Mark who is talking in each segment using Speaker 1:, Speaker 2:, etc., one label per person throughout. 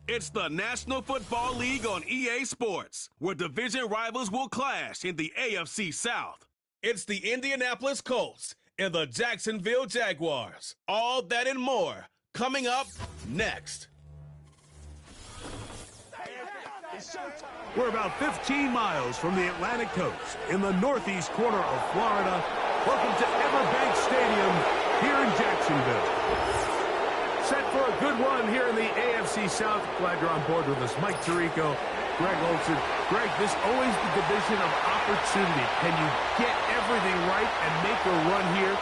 Speaker 1: It's the National Football League on EA Sports, where division rivals will clash in the AFC South. It's the Indianapolis Colts and the Jacksonville Jaguars. All that and more coming up next.
Speaker 2: We're about 15 miles from the Atlantic coast in the northeast corner of Florida. Welcome to Everbank Stadium here in Jacksonville. Set for a good one here in the AFC South. Glad you're on board with us. Mike Tirico, Greg Olson. Greg, this is always the division of opportunity. Can you get everything right and make a run here?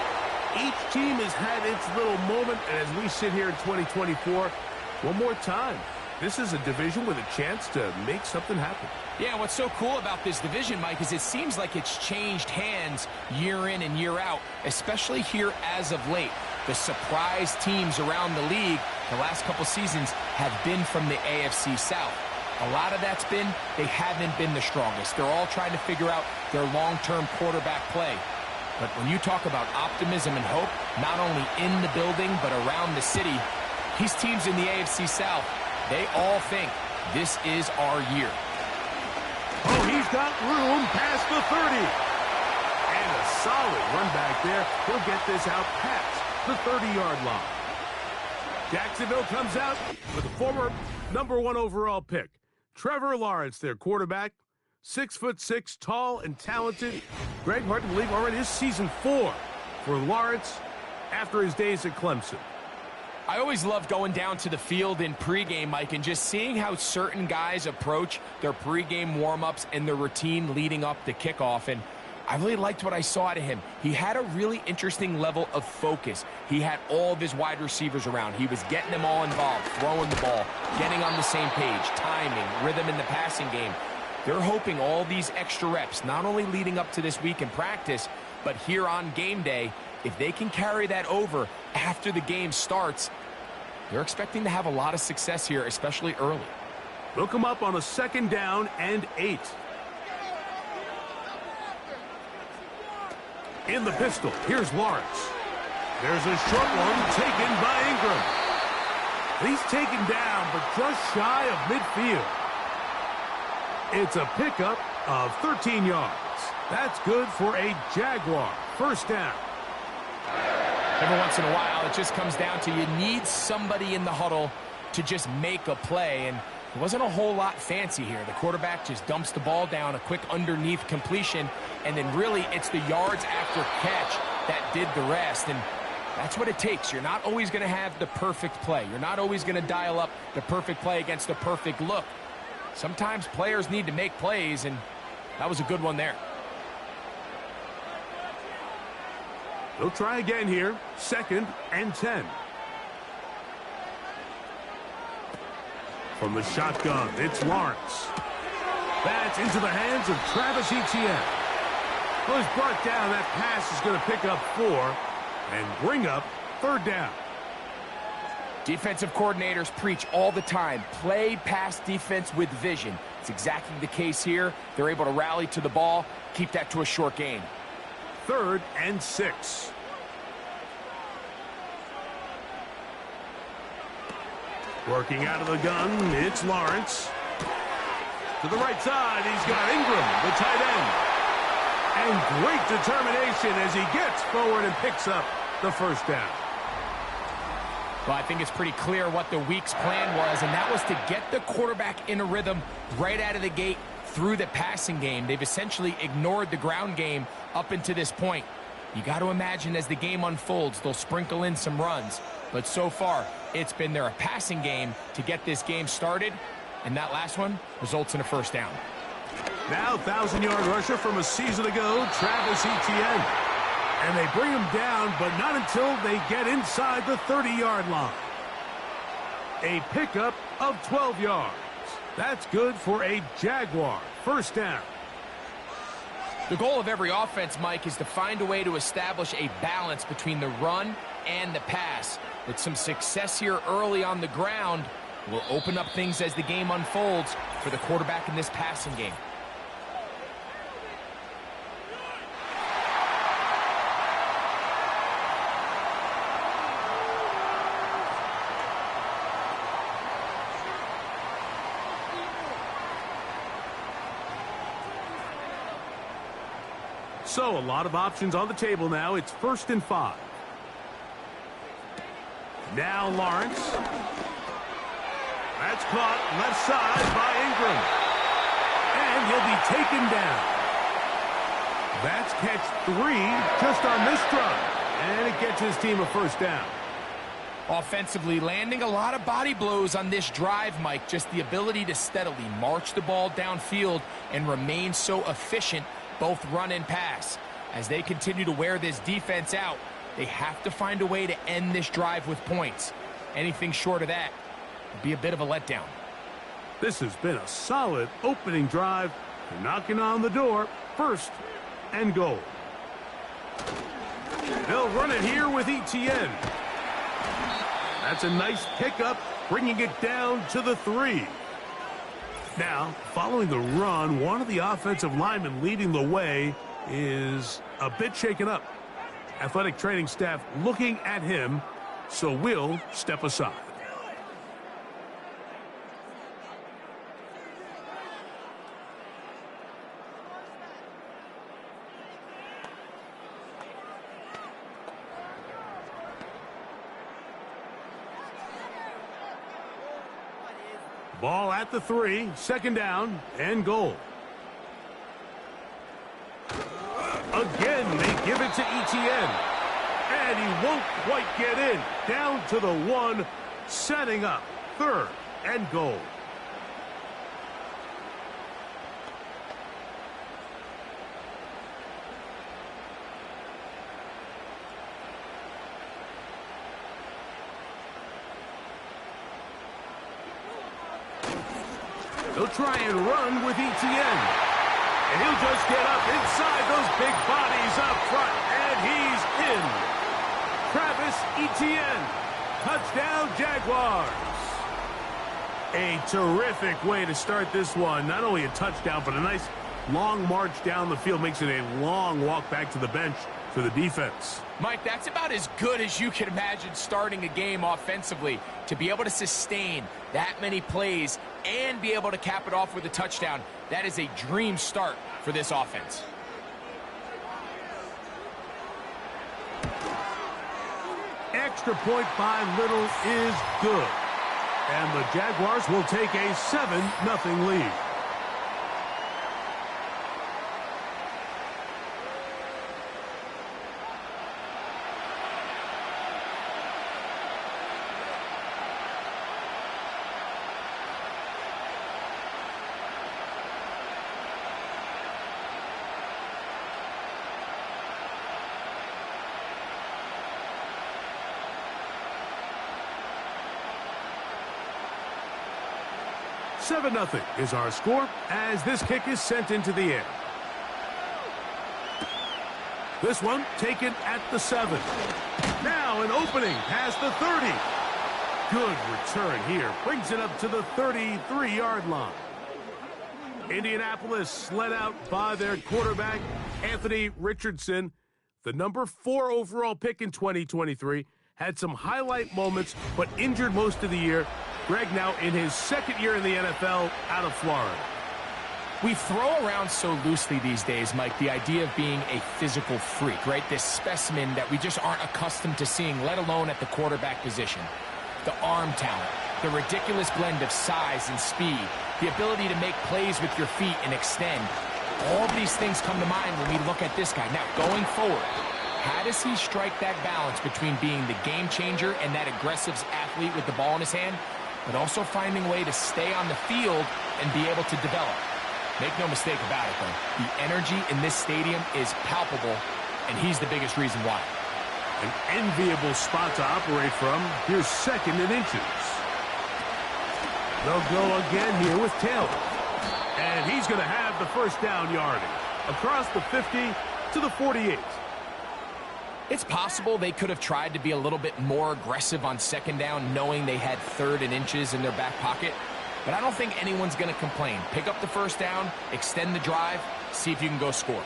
Speaker 2: Each team has had its little moment, and as we sit here in 2024, one more time, this is a division with a chance to make something happen.
Speaker 3: Yeah, what's so cool about this division, Mike, is it seems like it's changed hands year in and year out, especially here as of late. The surprise teams around the league the last couple seasons have been from the AFC South. A lot of that's been they haven't been the strongest. They're all trying to figure out their long-term quarterback play. But when you talk about optimism and hope, not only in the building but around the city, these teams in the AFC South, they all think this is our year.
Speaker 2: Oh, he's got room past the 30. And a solid run back there. He'll get this out past the 30-yard line. Jacksonville comes out with a former #1 overall pick. Trevor Lawrence, their quarterback. 6'6", tall and talented. Greg, hard to believe already this season 4 for Lawrence after his days at Clemson.
Speaker 3: I always love going down to the field in pregame, Mike, and just seeing how certain guys approach their pregame warm-ups and their routine leading up to kickoff. And I really liked what I saw out of him. He had a really interesting level of focus. He had all of his wide receivers around. He was getting them all involved, throwing the ball, getting on the same page, timing, rhythm in the passing game. They're hoping all these extra reps, not only leading up to this week in practice, but here on game day, if they can carry that over after the game starts, they're expecting to have a lot of success here, especially early.
Speaker 2: They'll come up on a 2nd down and 8. In the pistol, here's Lawrence. There's a short one taken by Ingram. He's taken down, but just shy of midfield. It's a pickup of 13 yards. That's good for a Jaguar. 1st down.
Speaker 3: Every once in a while, it just comes down to you need somebody in the huddle to just make a play, and it wasn't a whole lot fancy here. The quarterback just dumps the ball down, a quick underneath completion, and then really it's the yards after catch that did the rest, and that's what it takes. You're not always going to have the perfect play. You're not always going to dial up the perfect play against the perfect look. Sometimes players need to make plays, and that was a good one there.
Speaker 2: They'll try again here. 2nd and 10. From the shotgun, it's Lawrence. That's into the hands of Travis Etienne. Well, he's brought down. That pass is going to pick up 4 and bring up 3rd down.
Speaker 3: Defensive coordinators preach all the time, play pass defense with vision. It's exactly the case here. They're able to rally to the ball, keep that to a short gain.
Speaker 2: 3rd and 6. Working out of the gun, it's Lawrence. To the right side, he's got Ingram, the tight end. And great determination as he gets forward and picks up the 1st down.
Speaker 3: Well, I think it's pretty clear what the week's plan was, and that was to get the quarterback in a rhythm right out of the gate through the passing game. They've essentially ignored the ground game up until this point. You got to imagine as the game unfolds, they'll sprinkle in some runs. But so far, it's been their passing game to get this game started, and that last one results in a 1st down.
Speaker 2: Now 1,000-yard rusher from a season ago, Travis Etienne. And they bring him down, but not until they get inside the 30-yard line. A pickup of 12 yards. That's good for a Jaguar. 1st down.
Speaker 3: The goal of every offense, Mike, is to find a way to establish a balance between the run and the pass. With some success here early on the ground, will open up things as the game unfolds for the quarterback in this passing game.
Speaker 2: So a lot of options on the table now. It's 1st and 5. Now Lawrence. That's caught left side by Ingram. And he'll be taken down. That's catch 3 just on this drive. And it gets his team a 1st down.
Speaker 3: Offensively, landing a lot of body blows on this drive, Mike. Just the ability to steadily march the ball downfield and remain so efficient, both run and pass. As they continue to wear this defense out, they have to find a way to end this drive with points. Anything short of that would be a bit of a letdown.
Speaker 2: This has been a solid opening drive. They're knocking on the door. 1st and goal. They'll run it here with ETN. That's a nice pickup, bringing it down to the 3. Now, following the run, one of the offensive linemen leading the way is a bit shaken up. Athletic training staff looking at him, so we'll step aside. Ball at the 3, 2nd down and goal. Again, they give it to ETN. And he won't quite get in. Down to the 1, setting up 3rd and goal. They'll try and run with ETN. And he'll just get up inside those big bodies up front. And he's in. Travis Etienne. Touchdown, Jaguars. A terrific way to start this one. Not only a touchdown, but a nice long march down the field. Makes it a long walk back to the bench for the defense.
Speaker 3: Mike, that's about as good as you can imagine starting a game offensively. To be able to sustain that many plays and be able to cap it off with a touchdown, that is a dream start for this offense.
Speaker 2: Extra point by Little is good. And the Jaguars will take a 7-0 lead. Seven 0 is our score as this kick is sent into the air. This one taken at the 7. Now an opening past the 30. Good return here. Brings it up to the 33-yard line. Indianapolis led out by their quarterback, Anthony Richardson. The number 4 overall pick in 2023. Had some highlight moments, but injured most of the year. Greg now in his 2nd year in the NFL out of Florida.
Speaker 3: We throw around so loosely these days, Mike, the idea of being a physical freak, right? This specimen that we just aren't accustomed to seeing, let alone at the quarterback position. The arm talent, the ridiculous blend of size and speed, the ability to make plays with your feet and extend. All of these things come to mind when we look at this guy. Now, going forward, how does he strike that balance between being the game changer and that aggressive athlete with the ball in his hand, but also finding a way to stay on the field and be able to develop? Make no mistake about it, though. The energy in this stadium is palpable, and he's the biggest reason why.
Speaker 2: An enviable spot to operate from. Here's 2nd and inches. They'll go again here with Taylor. And he's going to have the 1st down yardage. Across the 50 to the 48.
Speaker 3: It's possible they could have tried to be a little bit more aggressive on 2nd down, knowing they had 3rd and inches in their back pocket. But I don't think anyone's going to complain. Pick up the 1st down, extend the drive, see if you can go score.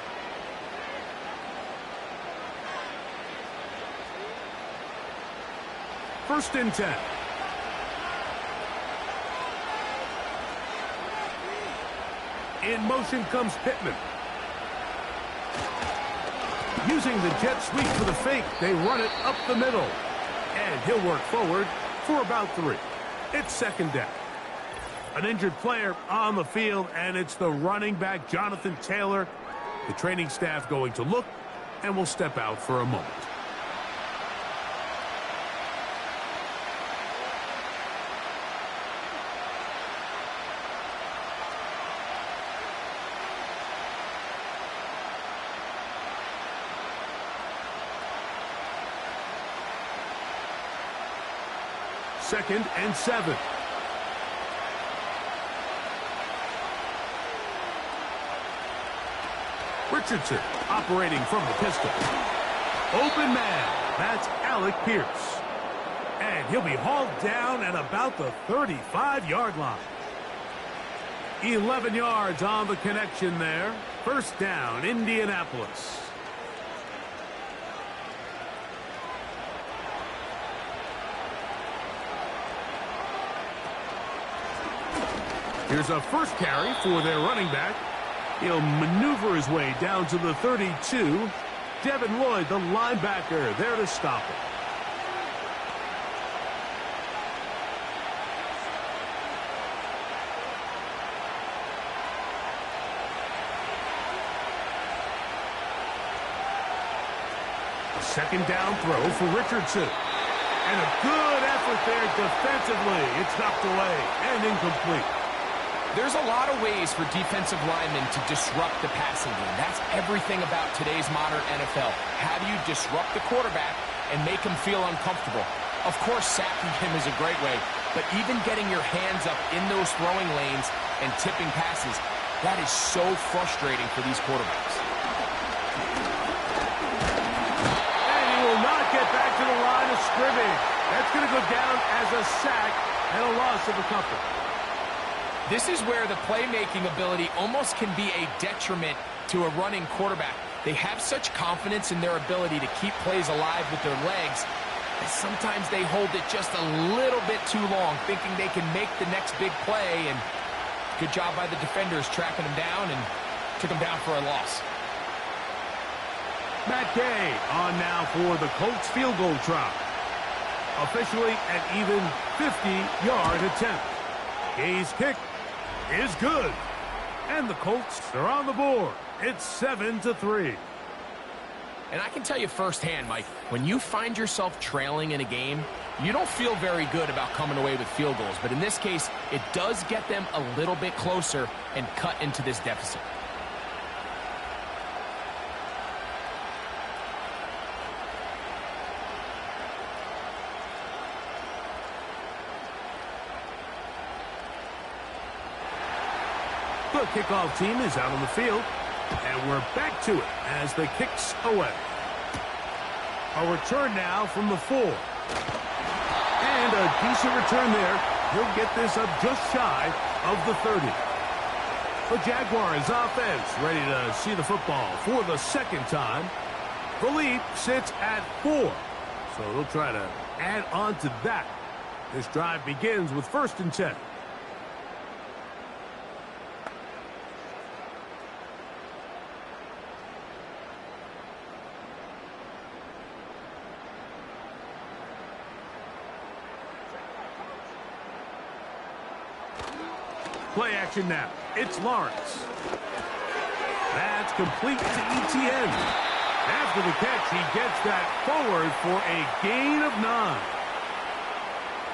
Speaker 2: First and 10. In motion comes Pittman. Using the jet sweep for the fake, they run it up the middle. And he'll work forward for about 3. It's second down. An injured player on the field, and it's the running back, Jonathan Taylor. The training staff going to look and will step out for a moment. Second and 7. Richardson operating from the pistol. Open man. That's Alec Pierce. And he'll be hauled down at about the 35-yard line. 11 yards on the connection there. First down, Indianapolis. Here's a first carry for their running back. He'll maneuver his way down to the 32. Devin Lloyd, the linebacker, there to stop it. A second down throw for Richardson. And a good effort there defensively. It's knocked away and incomplete.
Speaker 3: There's a lot of ways for defensive linemen to disrupt the passing game. That's everything about today's modern NFL. How do you disrupt the quarterback and make him feel uncomfortable? Of course, sacking him is a great way, but even getting your hands up in those throwing lanes and tipping passes, that is so frustrating for these quarterbacks.
Speaker 2: And he will not get back to the line of scrimmage. That's going to go down as a sack and a loss of a couple.
Speaker 3: This is where the playmaking ability almost can be a detriment to a running quarterback. They have such confidence in their ability to keep plays alive with their legs that sometimes they hold it just a little bit too long, thinking they can make the next big play, and good job by the defenders tracking them down and took them down for a loss.
Speaker 2: Matt Gay on now for the Colts field goal try. Officially an even 50-yard attempt. Gay's kick is good. And the Colts are on the board. It's 7-3.
Speaker 3: And I can tell you firsthand, Mike, when you find yourself trailing in a game, you don't feel very good about coming away with field goals. But in this case, it does get them a little bit closer and cut into this deficit.
Speaker 2: The kickoff team is out on the field, and we're back to it as the kick's away. A return now from the 4. And a decent return there. He'll get this up just shy of the 30. The Jaguars offense ready to see the football for the second time. The lead sits at 4, so they'll try to add on to that. This drive begins with 1st and 10. Play action now. It's Lawrence. That's complete to ETN. After the catch, he gets that forward for a gain of 9.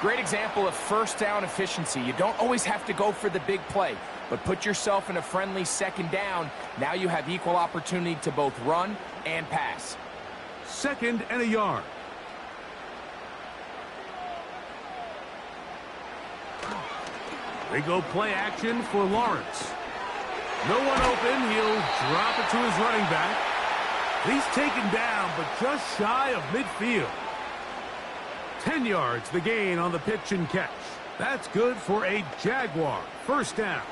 Speaker 3: Great example of first down efficiency. You don't always have to go for the big play, but put yourself in a friendly second down. Now you have equal opportunity to both run and pass.
Speaker 2: 2nd and a yard. They go play action for Lawrence. No one open. He'll drop it to his running back. He's taken down, but just shy of midfield. 10 yards the gain on the pitch and catch. That's good for a Jaguar first down.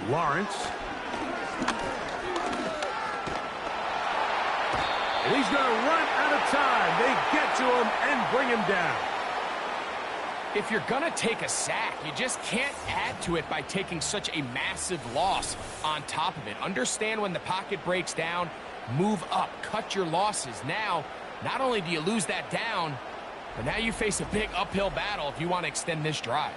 Speaker 2: Lawrence. And he's going to run out of time. They get to him and bring him down.
Speaker 3: If you're going to take a sack, you just can't add to it by taking such a massive loss on top of it. Understand when the pocket breaks down, move up, cut your losses. Now, not only do you lose that down, but now you face a big uphill battle if you want to extend this drive.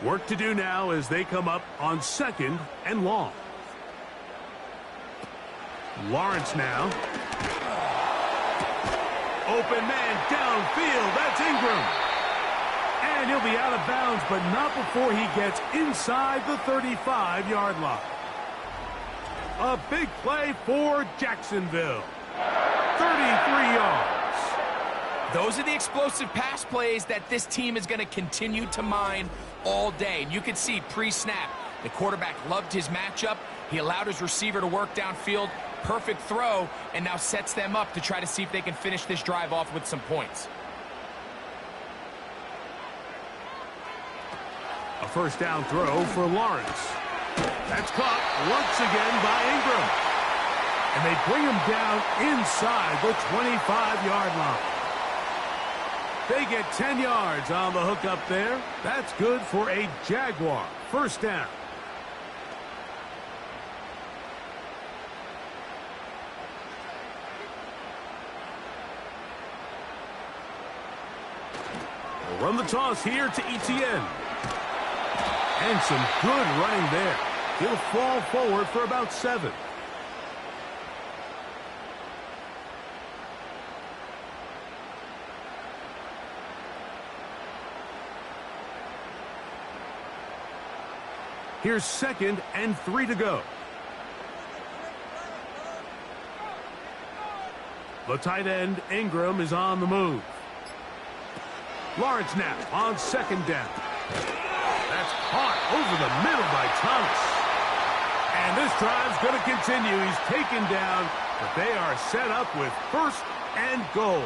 Speaker 2: Work to do now as they come up on 2nd and long. Lawrence now. Open man downfield. That's Ingram. And he'll be out of bounds, but not before he gets inside the 35-yard line. A big play for Jacksonville. 33 yards.
Speaker 3: Those are the explosive pass plays that this team is going to continue to mine all day. And you can see pre-snap, the quarterback loved his matchup. He allowed his receiver to work downfield. Perfect throw, and now sets them up to try to see if they can finish this drive off with some points.
Speaker 2: A first down throw for Lawrence. That's caught once again by Ingram. And they bring him down inside the 25-yard line. They get 10 yards on the hook up there. That's good for a Jaguar first down. They'll run the toss here to Etienne. And some good running there. He'll fall forward for about 7. Here's 2nd and 3 to go. The tight end, Ingram, is on the move. Lawrence now on 2nd down. That's caught over the middle by Thomas. And this drive's going to continue. He's taken down, but they are set up with 1st and goal.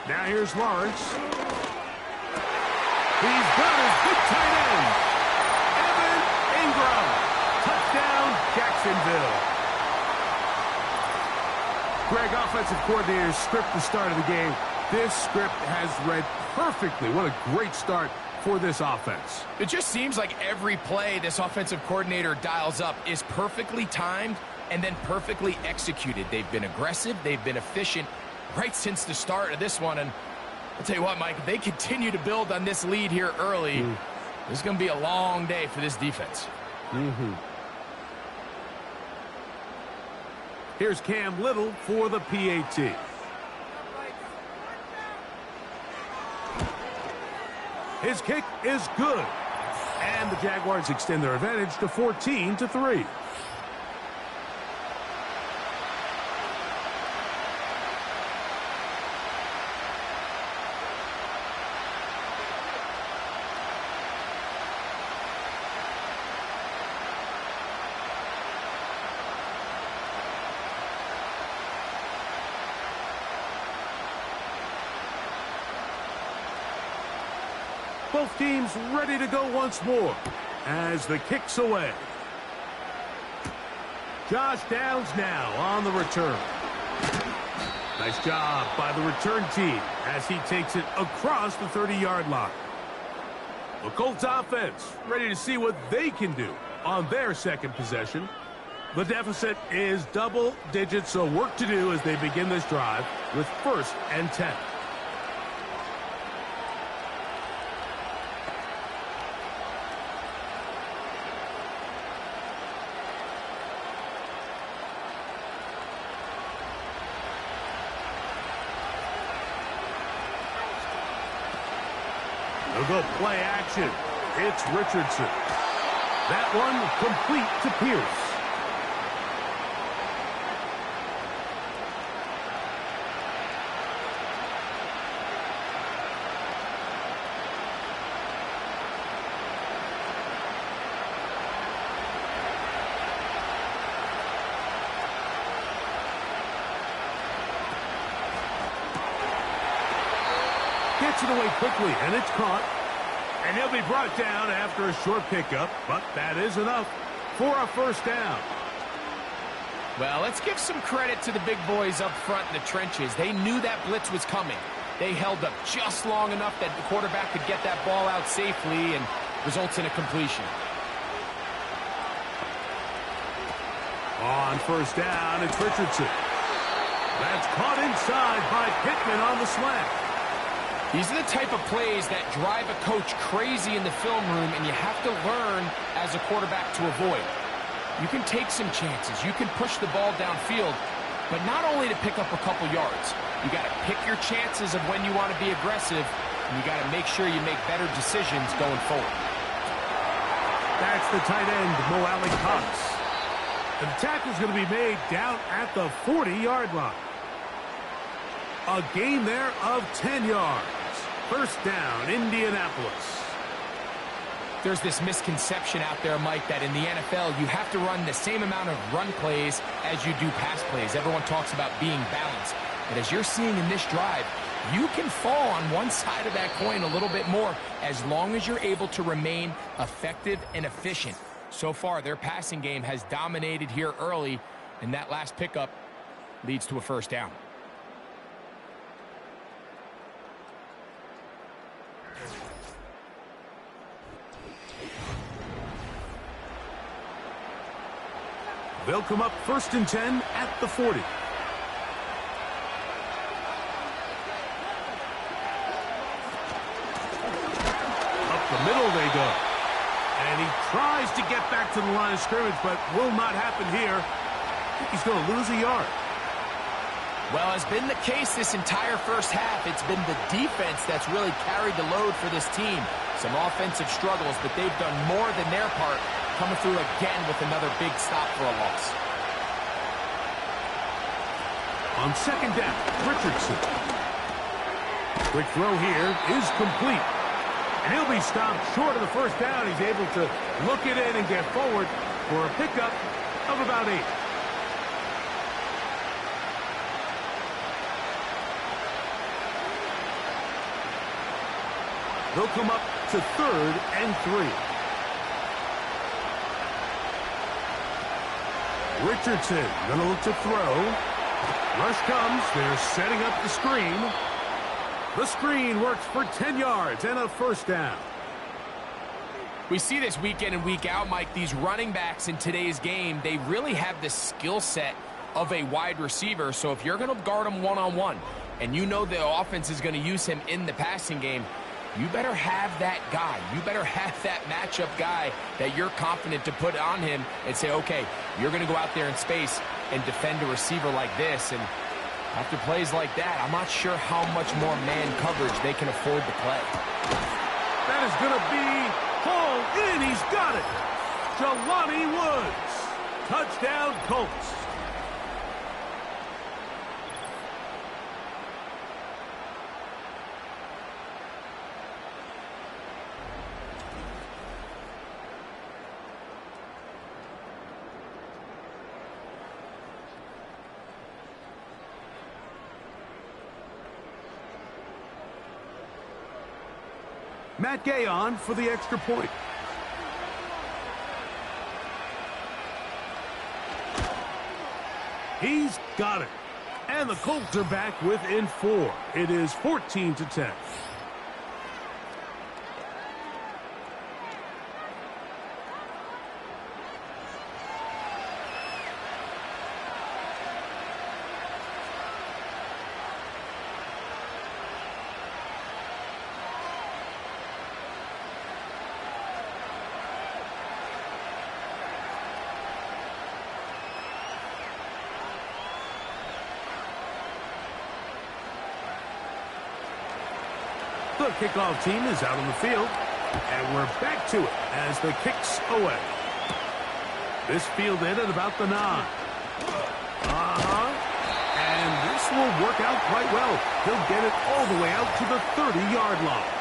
Speaker 2: Now here's Lawrence. He's got his big tight end. Evan Ingram. Touchdown, Jacksonville. Greg, offensive coordinators script the start of the game. This script has read perfectly. What a great start for this offense.
Speaker 3: It just seems like every play this offensive coordinator dials up is perfectly timed and then perfectly executed. They've been aggressive. They've been efficient right since the start of this one. And I'll tell you what, Mike, if they continue to build on this lead here early, this is going to be a long day for this defense.
Speaker 2: Here's Cam Little for the PAT. His kick is good. And the Jaguars extend their advantage to 14-3. Both teams ready to go once more as the kick's away. Josh Downs now on the return. Nice job by the return team as he takes it across the 30-yard line. The Colts offense ready to see what they can do on their second possession. The deficit is double digits, so work to do as they begin this drive with 1st and 10. They'll go play action. It's Richardson. That one complete to Pierce. Gets it away quickly, and it's caught. And he'll be brought down after a short pickup, but that is enough for a first down.
Speaker 3: Well, let's give some credit to the big boys up front in the trenches. They knew that blitz was coming. They held up just long enough that the quarterback could get that ball out safely and results in a completion.
Speaker 2: On first down, it's Richardson. That's caught inside by Pittman on the slant.
Speaker 3: These are the type of plays that drive a coach crazy in the film room, and you have to learn as a quarterback to avoid. You can take some chances. You can push the ball downfield, but not only to pick up a couple yards. You got to pick your chances of when you want to be aggressive, and you got to make sure you make better decisions going forward.
Speaker 2: That's the tight end, Mo Cox. And the tackle's going to be made down at the 40-yard line. A gain there of 10 yards. First down, Indianapolis.
Speaker 3: There's this misconception out there, Mike, that in the NFL, you have to run the same amount of run plays as you do pass plays. Everyone talks about being balanced. But as you're seeing in this drive, you can fall on one side of that coin a little bit more as long as you're able to remain effective and efficient. So far, their passing game has dominated here early, and that last pickup leads to a first down.
Speaker 2: They'll come up 1st and 10 at the 40. Up the middle they go. And he tries to get back to the line of scrimmage, but will not happen here. I think he's going to lose a yard.
Speaker 3: Well, as been the case this entire first half, it's been the defense that's really carried the load for this team. Some offensive struggles, but they've done more than their part, coming through again with another big stop for a loss.
Speaker 2: On second down, Richardson. Quick throw here is complete. And he'll be stopped short of the first down. He's able to look it in and get forward for a pickup of about 8. They'll come up to 3rd and 3. Richardson going to look to throw. Rush comes. They're setting up the screen. The screen works for 10 yards and a first down.
Speaker 3: We see this week in and week out, Mike. These running backs in today's game, they really have the skill set of a wide receiver. So if you're going to guard him one-on-one and you know the offense is going to use him in the passing game, you better have that guy. You better have that matchup guy that you're confident to put on him and say, okay, you're going to go out there in space and defend a receiver like this. And after plays like that, I'm not sure how much more man coverage they can afford to play.
Speaker 2: That is going to be hauled in. He's got it. Jelani Woods. Touchdown, Colts. Matt Gay on for the extra point. He's got it. And the Colts are back within 4. It is 14-10. The kickoff team is out on the field, and we're back to it as the kick's away. This fielded at about the 9. And this will work out quite well. He'll get it all the way out to the 30-yard line.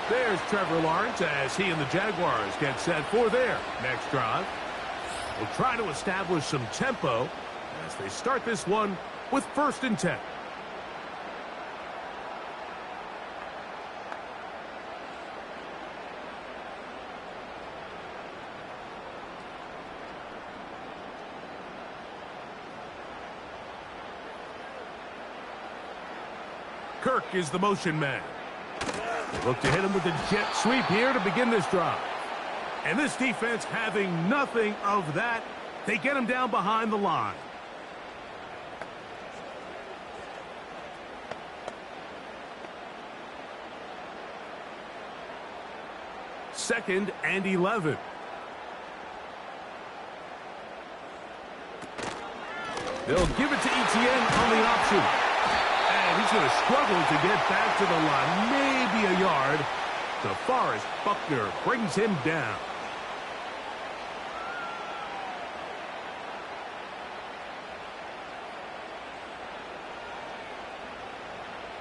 Speaker 2: There's Trevor Lawrence as he and the Jaguars get set for their next drive. We'll try to establish some tempo as they start this one with 1st and 10. Kirk is the motion man. Look to hit him with the jet sweep here to begin this drive. And this defense having nothing of that, they get him down behind the line. Second and 11. They'll give it to Etienne on the option. And he's going to struggle to get back to the line. Maybe a yard. DeForest Buckner brings him down.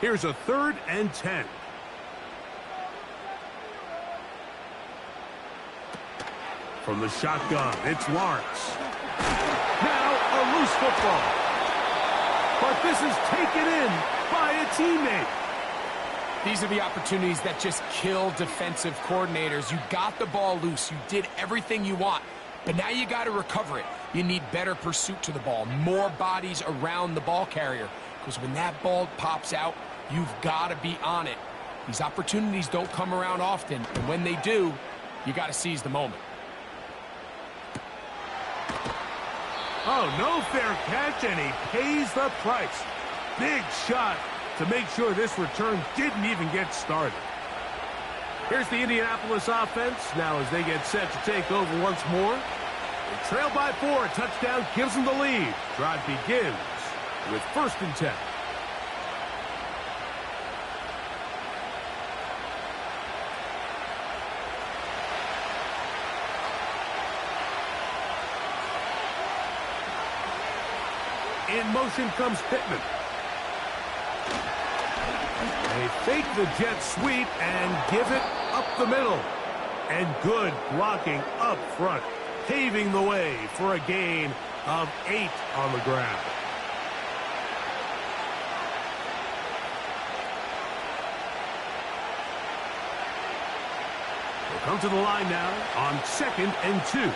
Speaker 2: Here's a 3rd and 10. From the shotgun, it's Lawrence. Now a loose football. But this is taken in by a teammate.
Speaker 3: These are the opportunities that just kill defensive coordinators. You got the ball loose. You did everything you want. But now you got to recover it. You need better pursuit to the ball, more bodies around the ball carrier. Because when that ball pops out, you've got to be on it. These opportunities don't come around often. And when they do, you got to seize the moment.
Speaker 2: Oh, no fair catch, and he pays the price. Big shot to make sure this return didn't even get started. Here's the Indianapolis offense now as they get set to take over once more. They trail by 4. A touchdown gives them the lead. Drive begins with 1st and 10. In motion comes Pittman. They fake the jet sweep and give it up the middle. And good blocking up front, paving the way for a gain of 8 on the ground. They'll come to the line now on 2nd and 2.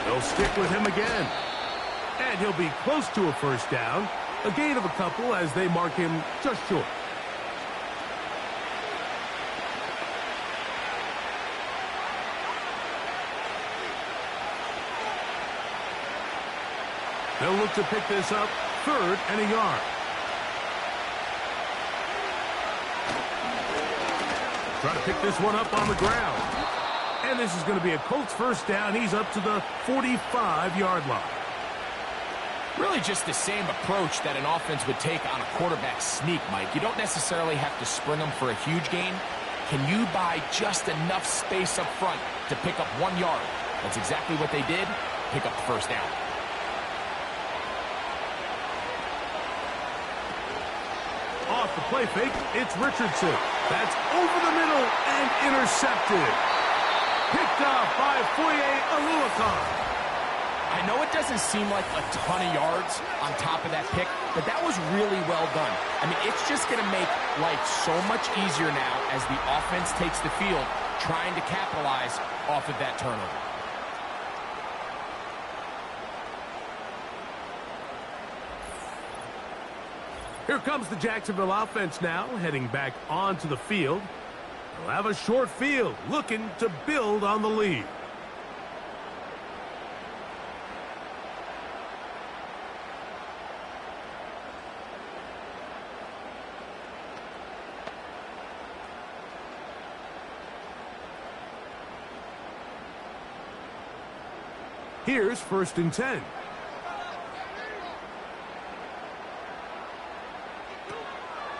Speaker 2: They'll stick with him again. And he'll be close to a 1st down. A gain of a couple as they mark him just short. They'll look to pick this up 3rd and a yard. Try to pick this one up on the ground. And this is going to be a Colts 1st down. He's up to the 45-yard line.
Speaker 3: Really just the same approach that an offense would take on a quarterback sneak, Mike. You don't necessarily have to spring them for a huge gain. Can you buy just enough space up front to pick up 1 yard? That's exactly what they did. Pick up the 1st down.
Speaker 2: Off the play fake, it's Richardson. That's over the middle and intercepted. Picked off by Foye Oluokun.
Speaker 3: I know it doesn't seem like a ton of yards on top of that pick, but that was really well done. I mean, it's just going to make life so much easier now as the offense takes the field, trying to capitalize off of that turnover.
Speaker 2: Here comes the Jacksonville offense now, heading back onto the field. They'll have a short field, looking to build on the lead. Here's 1st and 10.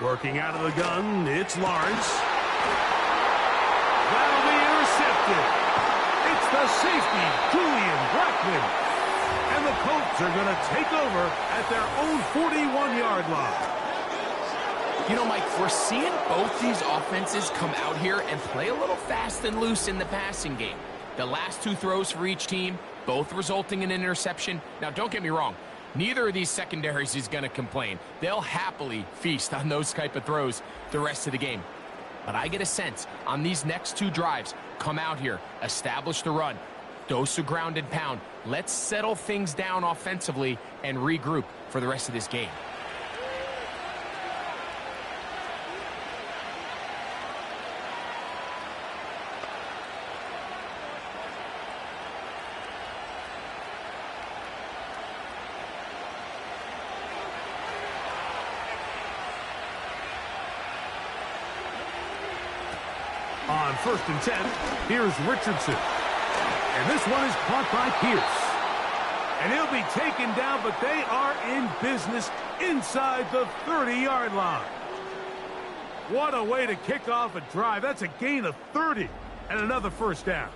Speaker 2: Working out of the gun, it's Lawrence. That'll be intercepted. It's the safety, Julian Blackman. And the Colts are going to take over at their own 41-yard line.
Speaker 3: You know, Mike, we're seeing both these offenses come out here and play a little fast and loose in the passing game. The last 2 throws for each team, both resulting in an interception. Now, don't get me wrong. Neither of these secondaries is going to complain. They'll happily feast on those type of throws the rest of the game. But I get a sense on these next 2 drives, come out here, establish the run, Dose of ground and pound. Let's settle things down offensively and regroup for the rest of this game.
Speaker 2: On 1st and 10, here's Richardson. And this one is caught by Pierce. And he'll be taken down, but they are in business inside the 30-yard line. What a way to kick off a drive. That's a gain of 30 and another first down.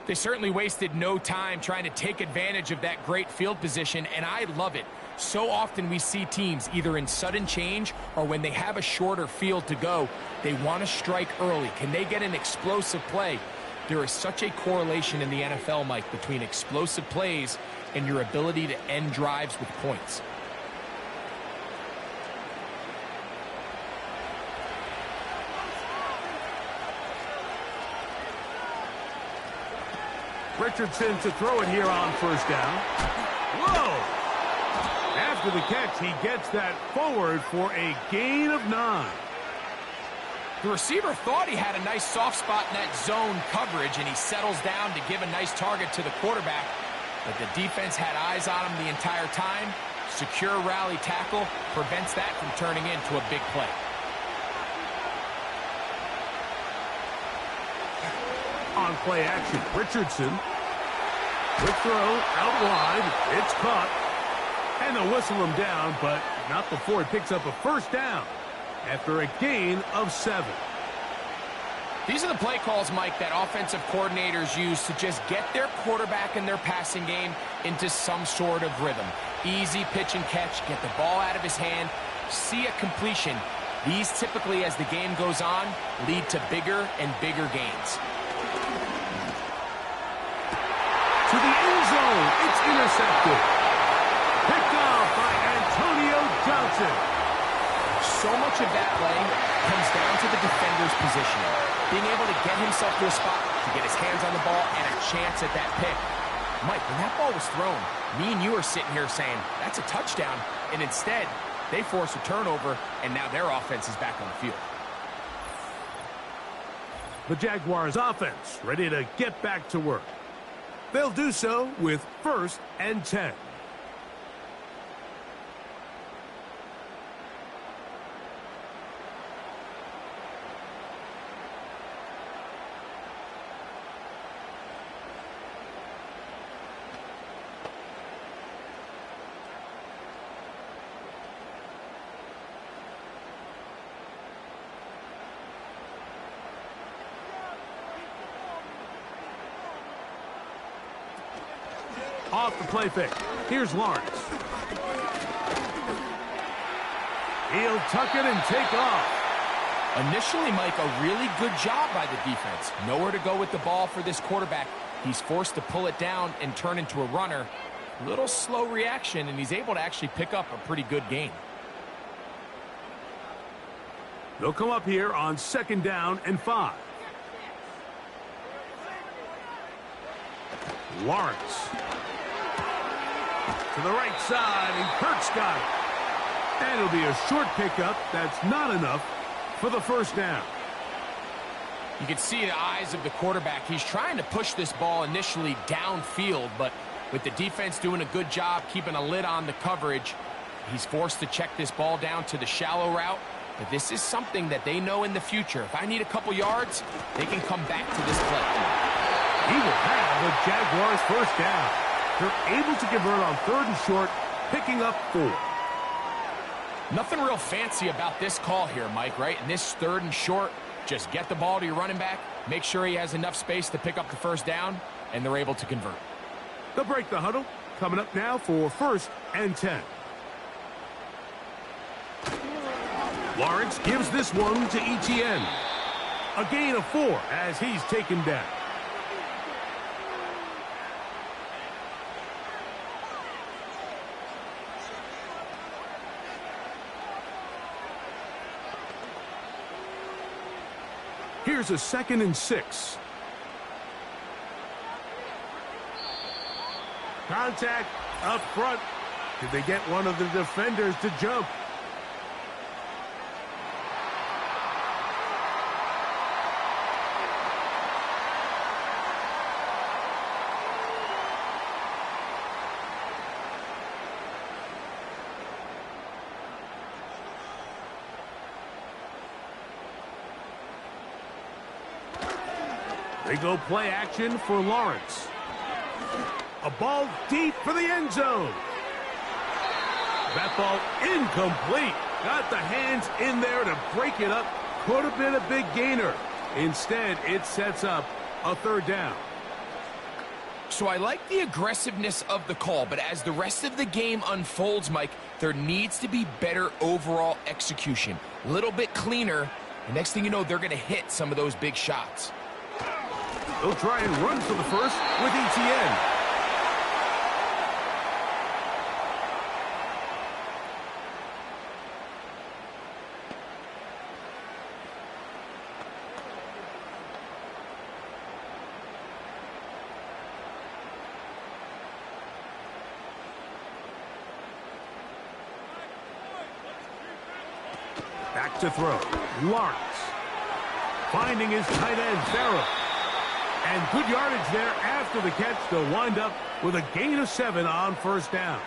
Speaker 3: They certainly wasted no time trying to take advantage of that great field position, and I love it. So often we see teams either in sudden change or when they have a shorter field to go, they want to strike early. Can they get an explosive play? There is such a correlation in the NFL, Mike, between explosive plays and your ability to end drives with points.
Speaker 2: Richardson to throw it here on 1st down. Whoa! After the catch, he gets that forward for a gain of 9.
Speaker 3: The receiver thought he had a nice soft spot in that zone coverage, and he settles down to give a nice target to the quarterback. But the defense had eyes on him the entire time. Secure rally tackle prevents that from turning into a big play.
Speaker 2: On play action, Richardson. Quick throw, out wide. It's caught. And they'll whistle him down, but not before he picks up a first down after a gain of 7.
Speaker 3: These are the play calls, Mike, that offensive coordinators use to just get their quarterback and their passing game into some sort of rhythm. Easy pitch and catch, get the ball out of his hand, see a completion. These typically, as the game goes on, lead to bigger and bigger gains.
Speaker 2: To the end zone, it's intercepted. Picked off by Antonio Johnson.
Speaker 3: So much of that play comes down to the defender's positioning. Being able to get himself to a spot, to get his hands on the ball, and a chance at that pick. Mike, when that ball was thrown, me and you are sitting here saying, that's a touchdown. And instead, they force a turnover, and now their offense is back on the field.
Speaker 2: The Jaguars offense ready to get back to work. They'll do so with 1st and 10. Off the play fake. Here's Lawrence. He'll tuck it and take off.
Speaker 3: Initially, Mike, a really good job by the defense. Nowhere to go with the ball for this quarterback. He's forced to pull it down and turn into a runner. Little slow reaction, and he's able to actually pick up a pretty good gain.
Speaker 2: They'll come up here on 2nd down and 5. Lawrence. To the right side, and Kirk's got it. And it'll be a short pickup. That's not enough for the first down.
Speaker 3: You can see the eyes of the quarterback. He's trying to push this ball initially downfield, but with the defense doing a good job keeping a lid on the coverage, he's forced to check this ball down to the shallow route. But this is something that they know in the future. If I need a couple yards, they can come back to this play.
Speaker 2: He will have the Jaguars first down. They're able to convert on 3rd and short, picking up 4.
Speaker 3: Nothing real fancy about this call here, Mike, right? In this 3rd and short, just get the ball to your running back, make sure he has enough space to pick up the first down, and they're able to convert.
Speaker 2: They'll break the huddle. Coming up now for 1st and 10. Lawrence gives this one to Etienne. A gain of 4 as he's taken down. Here's a 2nd and 6. Contact up front. Did they get one of the defenders to jump? They go play action for Lawrence. A ball deep for the end zone. That ball incomplete. Got the hands in there to break it up. Could have been a big gainer. Instead, it sets up a third down.
Speaker 3: So I like the aggressiveness of the call, but as the rest of the game unfolds, Mike, there needs to be better overall execution. A little bit cleaner. The next thing you know, they're going to hit some of those big shots.
Speaker 2: They'll try and run for the first with ETN. Back to throw. Lawrence. Finding his tight end, Farrell. And good yardage there after the catch. They'll wind up with a gain of 7 on first down.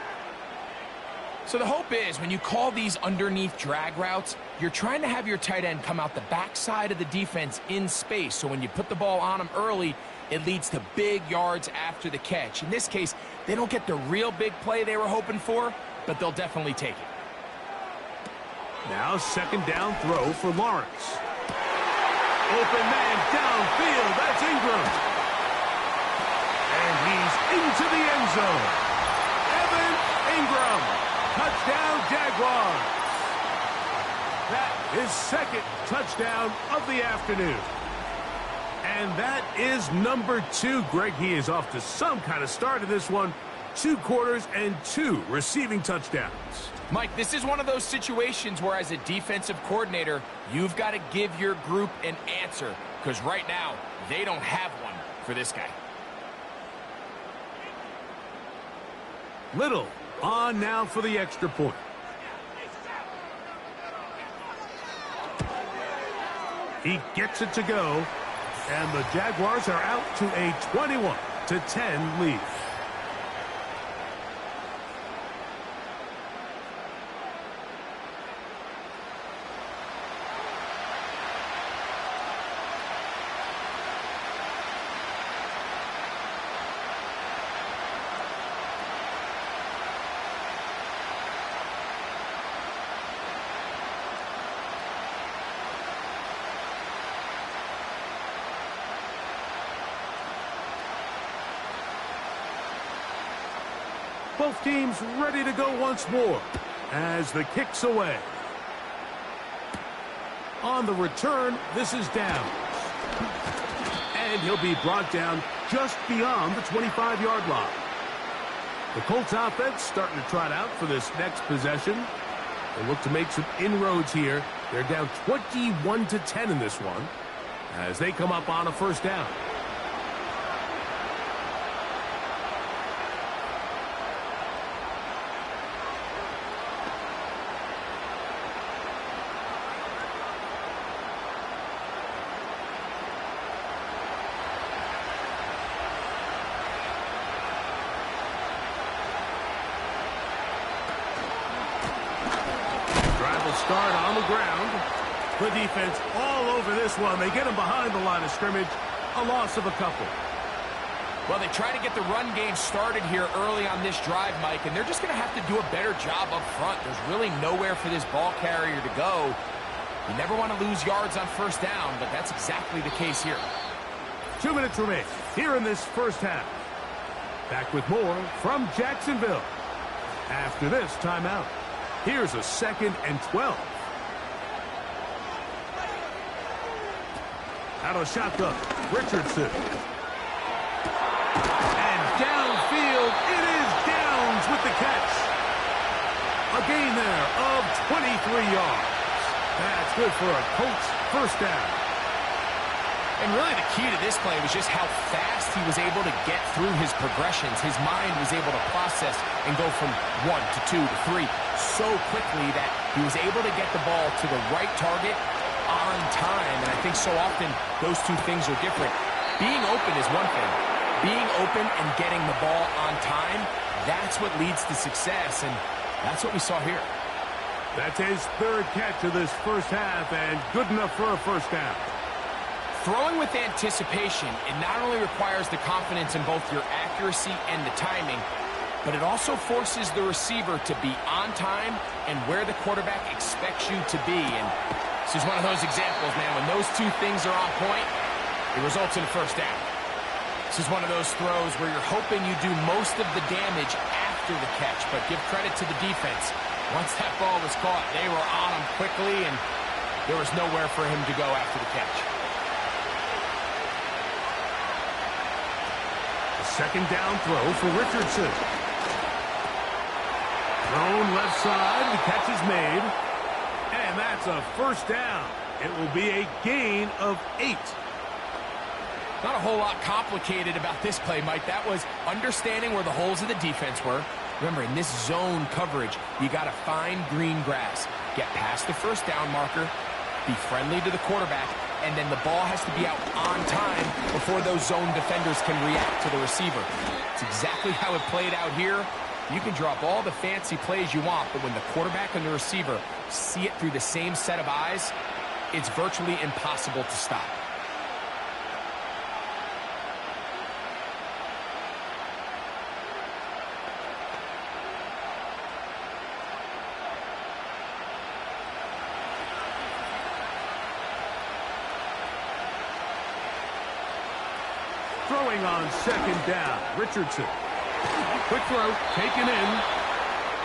Speaker 3: So the hope is when you call these underneath drag routes, you're trying to have your tight end come out the backside of the defense in space. So when you put the ball on him early, it leads to big yards after the catch. In this case, they don't get the real big play they were hoping for, but they'll definitely take it.
Speaker 2: Now second down throw for Lawrence. Open man downfield. That's Ingram. And he's into the end zone. Evan Ingram. Touchdown, Jaguars. That is second touchdown of the afternoon. And that is number 2. Greg, he is off to some kind of start in this one. 2 quarters and 2 receiving touchdowns.
Speaker 3: Mike, this is one of those situations where as a defensive coordinator, you've got to give your group an answer, because right now, they don't have one for this guy.
Speaker 2: Little on now for the extra point. He gets it to go, and the Jaguars are out to a 21-10 lead. Both teams ready to go once more as the kick's away. On the return, this is Downs. And he'll be brought down just beyond the 25-yard line. The Colts offense starting to trot out for this next possession. They look to make some inroads here. They're down 21-10 in this one as they come up on a first down. Start on the ground. The defense all over this one. They get him behind the line of scrimmage. A loss of a couple.
Speaker 3: Well, they try to get the run game started here early on this drive, Mike, and they're just going to have to do a better job up front. There's really nowhere for this ball carrier to go. You never want to lose yards on first down, but that's exactly the case here.
Speaker 2: 2 minutes remain here in this first half. Back with more from Jacksonville after this timeout. Here's a 2nd and 12. Out of shotgun, Richardson. And downfield, it is Downs with the catch. A gain there of 23 yards. That's good for a Colts first down.
Speaker 3: And really the key to this play was just how fast he was able to get through his progressions. His mind was able to process and go from 1 to 2 to 3 so quickly that he was able to get the ball to the right target on time. And I think so often those two things are different. Being open is one thing. Being open and getting the ball on time, that's what leads to success, and that's what we saw here.
Speaker 2: That's his third catch of this first half, and good enough for a first down.
Speaker 3: Throwing with anticipation, it not only requires the confidence in both your accuracy and the timing, but it also forces the receiver to be on time and where the quarterback expects you to be. And this is one of those examples, man. When those two things are on point, it results in a first down. This is one of those throws where you're hoping you do most of the damage after the catch, but give credit to the defense. Once that ball was caught, they were on him quickly, and there was nowhere for him to go after the catch.
Speaker 2: Second down throw for Richardson. Thrown left side, the catch is made. And that's a first down. It will be a gain of 8.
Speaker 3: Not a whole lot complicated about this play, Mike. That was understanding where the holes of the defense were. Remember, in this zone coverage, you got to find green grass. Get past the first down marker, be friendly to the quarterback, and then the ball has to be out on time before those zone defenders can react to the receiver. It's exactly how it played out here. You can drop all the fancy plays you want, but when the quarterback and the receiver see it through the same set of eyes, it's virtually impossible to stop.
Speaker 2: Throwing on second down, Richardson. Quick throw, taken in.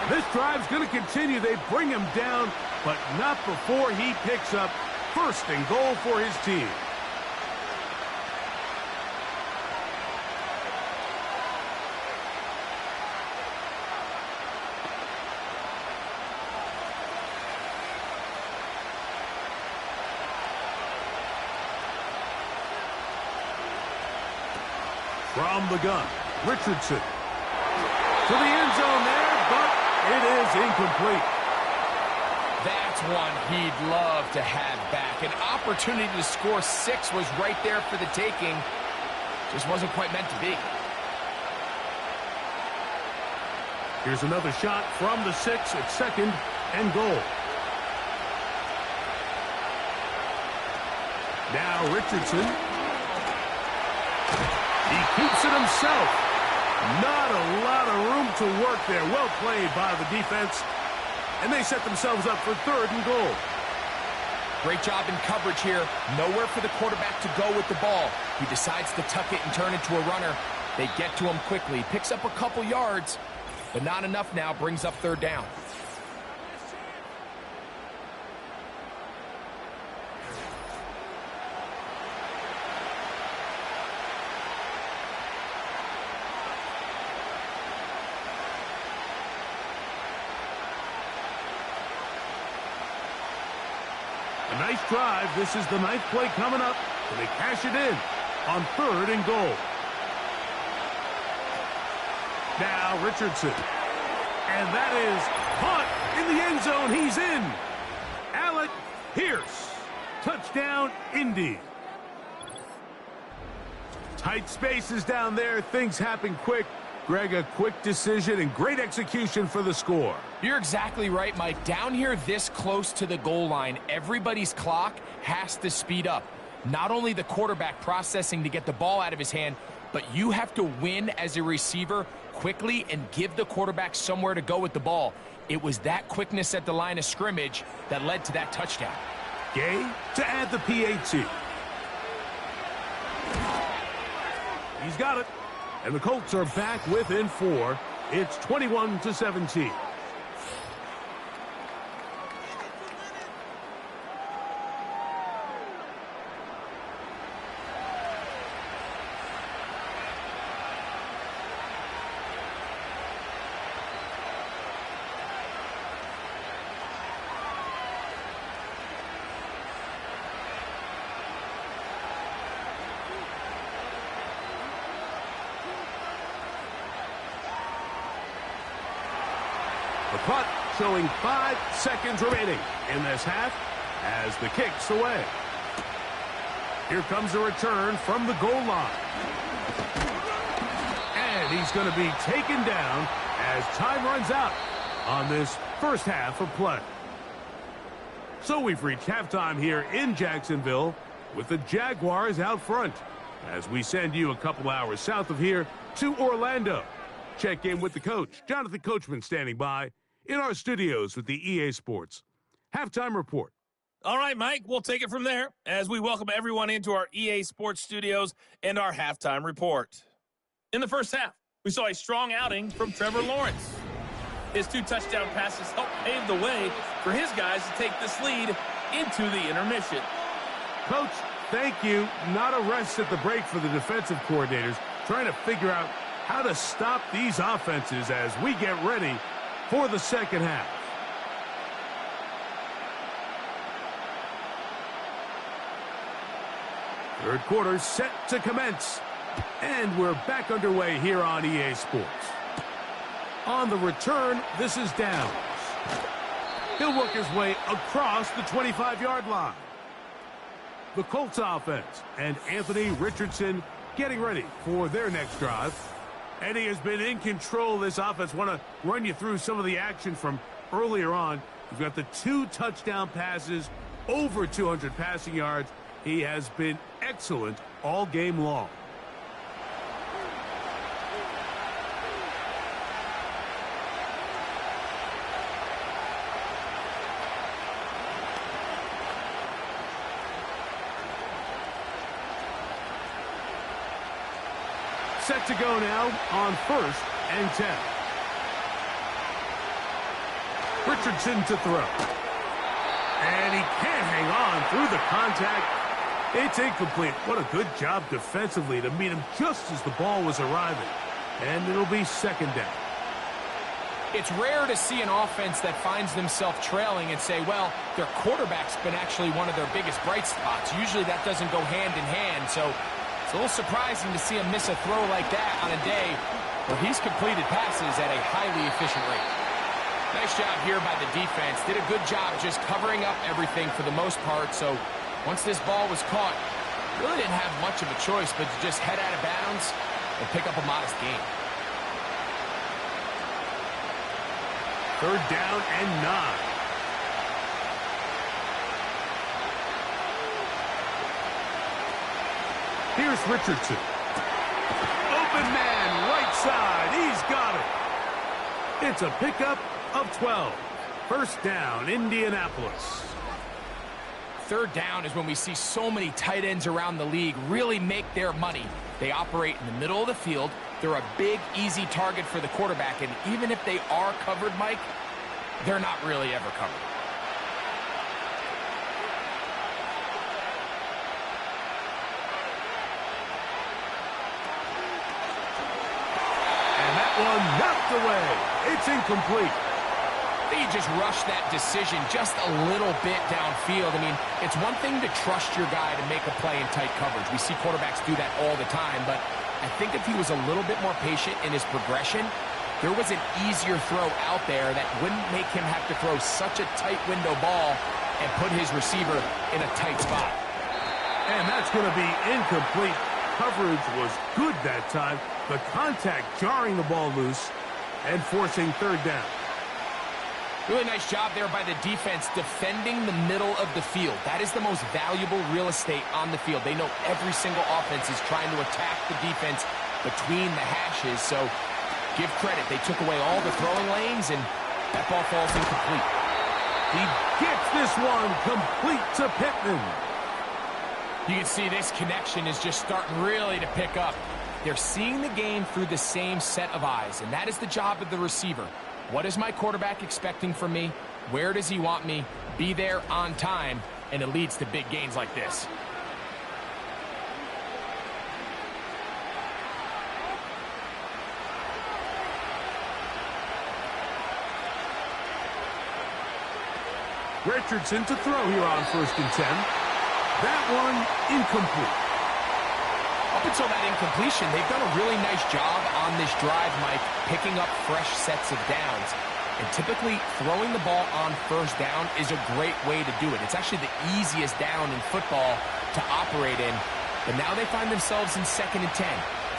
Speaker 2: This drive's going to continue. They bring him down, but not before he picks up first and goal for his team. From the gun, Richardson. To the end zone there, but it is incomplete.
Speaker 3: That's one he'd love to have back. An opportunity to score 6 was right there for the taking. Just wasn't quite meant to be.
Speaker 2: Here's another shot from the 6 at second and goal. Now Richardson. He keeps it himself. Not a lot of room to work there. Well played by the defense. And they set themselves up for third and goal.
Speaker 3: Great job in coverage here. Nowhere for the quarterback to go with the ball. He decides to tuck it and turn it to a runner. They get to him quickly. Picks up a couple yards, but not enough now. Brings up third down.
Speaker 2: A nice drive. This is the 9th play coming up, and they cash it in on third and goal. Now Richardson. And that is caught in the end zone. He's in. Alec Pierce. Touchdown, Indy. Tight spaces down there. Things happen quick. Greg, a quick decision and great execution for the score.
Speaker 3: You're exactly right, Mike. Down here this close to the goal line, everybody's clock has to speed up. Not only the quarterback processing to get the ball out of his hand, but you have to win as a receiver quickly and give the quarterback somewhere to go with the ball. It was that quickness at the line of scrimmage that led to that touchdown.
Speaker 2: Gay to add the PAT. He's got it. And the Colts are back within 4. It's 21-17. punt, showing 5 seconds remaining in this half as the kick's away. Here comes a return from the goal line. And he's going to be taken down as time runs out on this first half of play. So we've reached halftime here in Jacksonville with the Jaguars out front as we send you a couple hours south of here to Orlando. Check in with the coach, Jonathan Coachman, standing by in our studios with the EA Sports Halftime Report.
Speaker 4: All right, Mike, we'll take it from there as we welcome everyone into our EA Sports studios and our halftime report. In the first half, we saw a strong outing from Trevor Lawrence. His 2 touchdown passes helped pave the way for his guys to take this lead into the intermission.
Speaker 2: Coach, thank you. Not a rest at the break for the defensive coordinators, trying to figure out how to stop these offenses as we get ready for the second half. Third quarter set to commence. And we're back underway here on EA Sports. On the return, this is Downs. He'll work his way across the 25-yard line. The Colts offense and Anthony Richardson getting ready for their next drive. And he has been in control of this offense. Want to run you through some of the action from earlier on. We've got the 2 touchdown passes, over 200 passing yards. He has been excellent all game long. Set to go now on 1st and 10. Richardson to throw. And he can't hang on through the contact. It's incomplete. What a good job defensively to meet him just as the ball was arriving. And it'll be 2nd down.
Speaker 3: It's rare to see an offense that finds themselves trailing and say, well, their quarterback's been actually one of their biggest bright spots. Usually that doesn't go hand in hand, so it's a little surprising to see him miss a throw like that on a day where he's completed passes at a highly efficient rate. Nice job here by the defense. Did a good job just covering up everything for the most part. So once this ball was caught, really didn't have much of a choice but to just head out of bounds and pick up a modest gain.
Speaker 2: 3rd down and 9. Here's Richardson. Open man, right side. He's got it. It's a pickup of 12. 1st down, Indianapolis.
Speaker 3: 3rd down is when we see so many tight ends around the league really make their money. They operate in the middle of the field. They're a big, easy target for the quarterback. And even if they are covered, Mike, they're not really ever covered.
Speaker 2: One knocked away. It's incomplete.
Speaker 3: He just rushed that decision just a little bit downfield. I mean, it's one thing to trust your guy to make a play in tight coverage. We see quarterbacks do that all the time, but I think if he was a little bit more patient in his progression, there was an easier throw out there that wouldn't make him have to throw such a tight window ball and put his receiver in a tight spot.
Speaker 2: And that's going to be incomplete. Coverage was good that time. The contact jarring the ball loose and forcing 3rd down.
Speaker 3: Really nice job there by the defense defending the middle of the field. That is the most valuable real estate on the field. They know every single offense is trying to attack the defense between the hashes. So give credit. They took away all the throwing lanes, and that ball falls incomplete.
Speaker 2: He gets this one complete to Pittman.
Speaker 3: You can see this connection is just starting really to pick up. They're seeing the game through the same set of eyes, and that is the job of the receiver. What is my quarterback expecting from me? Where does he want me? Be there on time, and it leads to big gains like this.
Speaker 2: Richardson to throw here on 1st and 10. That one incomplete.
Speaker 3: Up until that incompletion, they've done a really nice job on this drive, Mike, picking up fresh sets of downs. And typically, throwing the ball on first down is a great way to do it. It's actually the easiest down in football to operate in. But now they find themselves in 2nd and 10.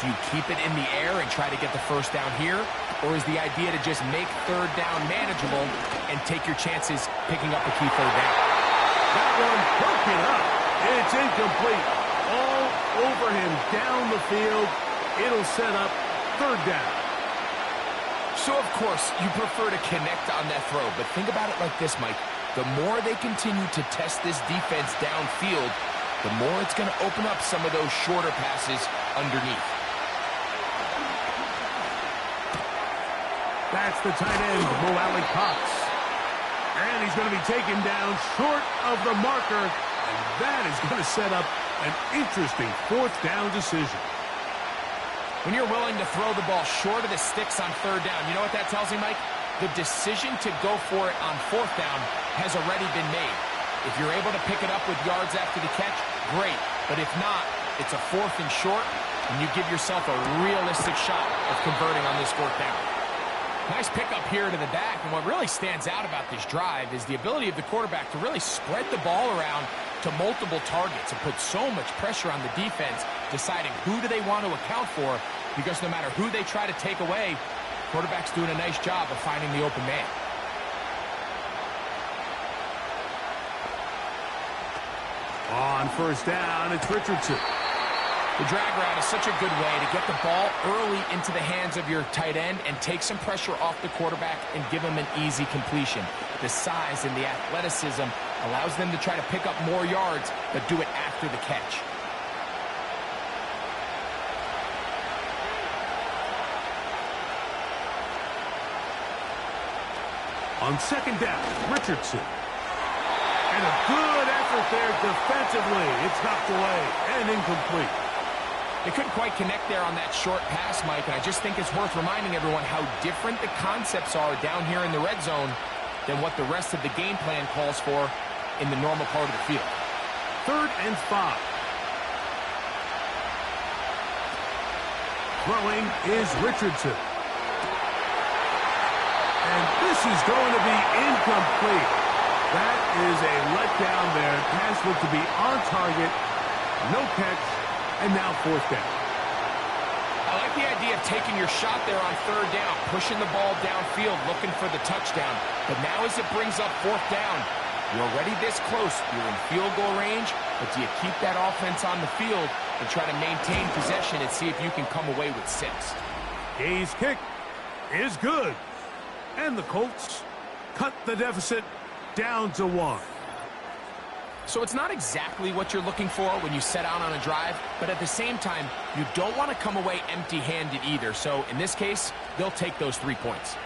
Speaker 3: Do you keep it in the air and try to get the first down here? Or is the idea to just make 3rd down manageable and take your chances picking up a key 3rd down?
Speaker 2: That one broken up. It's incomplete. All over him down the field. It'll set up 3rd down.
Speaker 3: So, of course, you prefer to connect on that throw. But think about it like this, Mike. The more they continue to test this defense downfield, the more it's going to open up some of those shorter passes underneath.
Speaker 2: That's the tight end, Mo Alley-Cox. And he's going to be taken down short of the marker. And that is going to set up an interesting 4th down decision.
Speaker 3: When you're willing to throw the ball short of the sticks on 3rd down, you know what that tells me, Mike? The decision to go for it on 4th down has already been made. If you're able to pick it up with yards after the catch, great. But if not, it's a 4th and short, and you give yourself a realistic shot of converting on this 4th down. Nice pickup here to the back, and what really stands out about this drive is the ability of the quarterback to really spread the ball around to multiple targets and put so much pressure on the defense, deciding who do they want to account for, because no matter who they try to take away, quarterback's doing a nice job of finding the open man.
Speaker 2: On 1st down, it's Richardson.
Speaker 3: The drag route is such a good way to get the ball early into the hands of your tight end and take some pressure off the quarterback and give him an easy completion. The size and the athleticism allows them to try to pick up more yards, but do it after the catch.
Speaker 2: On 2nd down, Richardson. And a good effort there defensively. It's knocked away and incomplete.
Speaker 3: They couldn't quite connect there on that short pass, Mike, and I just think it's worth reminding everyone how different the concepts are down here in the red zone than what the rest of the game plan calls for in the normal part of the field.
Speaker 2: 3rd and 5. Throwing is Richardson. And this is going to be incomplete. That is a letdown there. Pass looked to be on target. No catch. And now 4th down.
Speaker 3: I like the idea of taking your shot there on 3rd down, pushing the ball downfield, looking for the touchdown. But now as it brings up 4th down, you're already this close. You're in field goal range, but do you keep that offense on the field and try to maintain possession and see if you can come away with 6?
Speaker 2: Gay's kick is good. And the Colts cut the deficit down to 1.
Speaker 3: So it's not exactly what you're looking for when you set out on a drive, but at the same time, you don't want to come away empty-handed either. So in this case, they'll take those 3 points.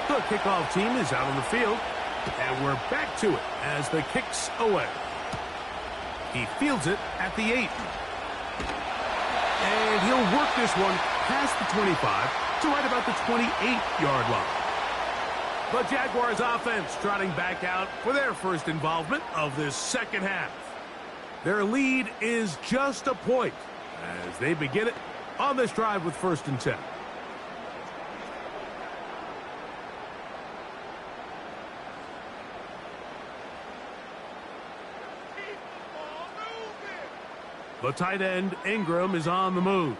Speaker 2: The kickoff team is out on the field, and we're back to it as the kick's away. He fields it at the 8. And he'll work this one past the 25 to right about the 28-yard line. The Jaguars offense trotting back out for their first involvement of this 2nd half. Their lead is just a point as they begin it on this drive with 1st and 10. The tight end, Ingram, is on the move.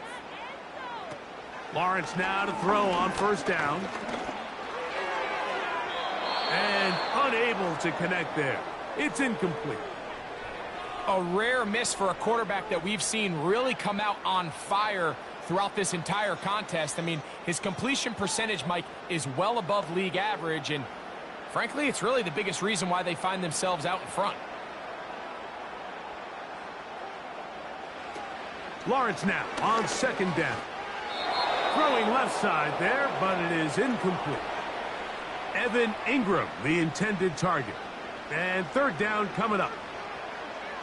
Speaker 2: Lawrence now to throw on 1st down. And unable to connect there. It's incomplete.
Speaker 3: A rare miss for a quarterback that we've seen really come out on fire throughout this entire contest. I mean, his completion percentage, Mike, is well above league average, and frankly, it's really the biggest reason why they find themselves out in front.
Speaker 2: Lawrence now on 2nd down. Throwing left side there, but it is incomplete. Evan Ingram, the intended target. And 3rd down coming up.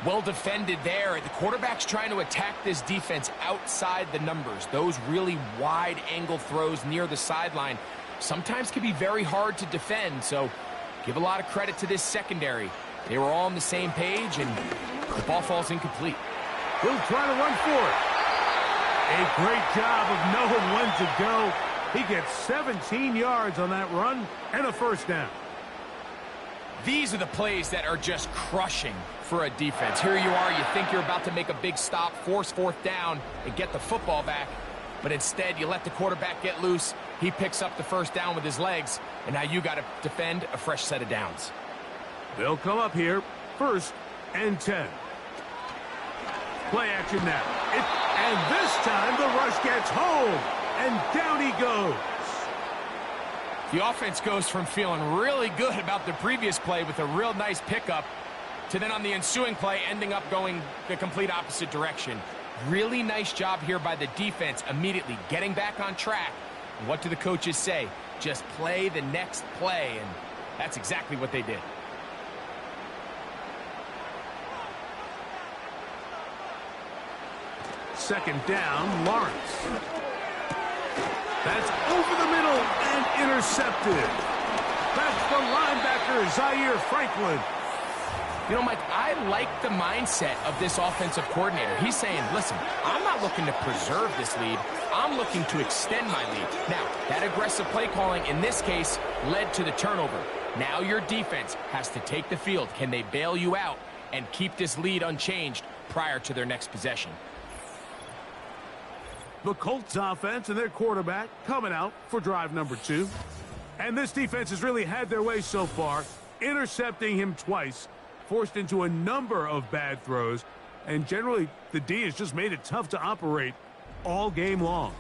Speaker 3: Well defended there. The quarterback's trying to attack this defense outside the numbers. Those really wide angle throws near the sideline sometimes can be very hard to defend. So Give a lot of credit to this secondary. They were all on the same page, and the ball falls incomplete.
Speaker 2: He'll try to run for it. A great job of knowing when to go. He gets 17 yards on that run and a first down.
Speaker 3: These are the plays that are just crushing for a defense. Here you are, you think you're about to make a big stop, force fourth down, and get the football back. But instead, you let the quarterback get loose. He picks up the first down with his legs, and now you got to defend a fresh set of downs.
Speaker 2: They'll come up here, 1st and 10. Play action now. And this time the rush gets home, and down he goes.
Speaker 3: The offense goes from feeling really good about the previous play with a real nice pickup to then on the ensuing play ending up going the complete opposite direction. Really nice job here by the defense immediately getting back on track. What do the coaches say? Just play the next play, and that's exactly what they did.
Speaker 2: Second down, Lawrence. That's over the middle and intercepted. That's the linebacker, Zaire Franklin.
Speaker 3: You know, Mike, I like the mindset of this offensive coordinator. He's saying, listen, I'm not looking to preserve this lead. I'm looking to extend my lead. Now, that aggressive play calling in this case led to the turnover. Now your defense has to take the field. Can they bail you out and keep this lead unchanged prior to their next possession?
Speaker 2: The Colts offense and their quarterback coming out for drive number 2. And this defense has really had their way so far, intercepting him twice, forced into a number of bad throws, and generally the D has just made it tough to operate all game long.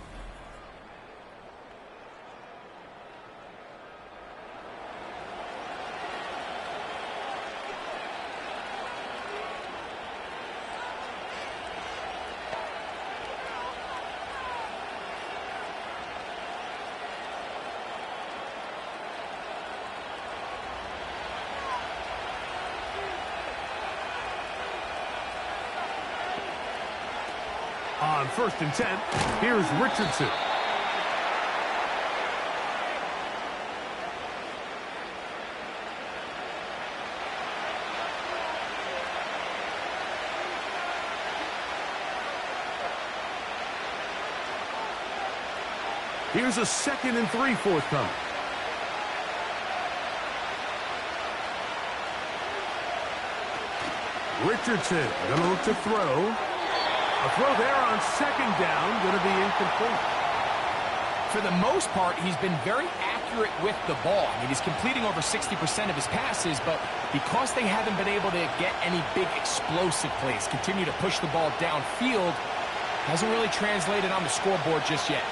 Speaker 2: On 1st and 10, here's Richardson. Here's a 2nd and 3 forthcoming. Richardson gonna look to throw. A throw there on 2nd down, going to be incomplete.
Speaker 3: For the most part, he's been very accurate with the ball. I mean, he's completing over 60% of his passes, but because they haven't been able to get any big explosive plays, continue to push the ball downfield, hasn't really translated on the scoreboard just yet.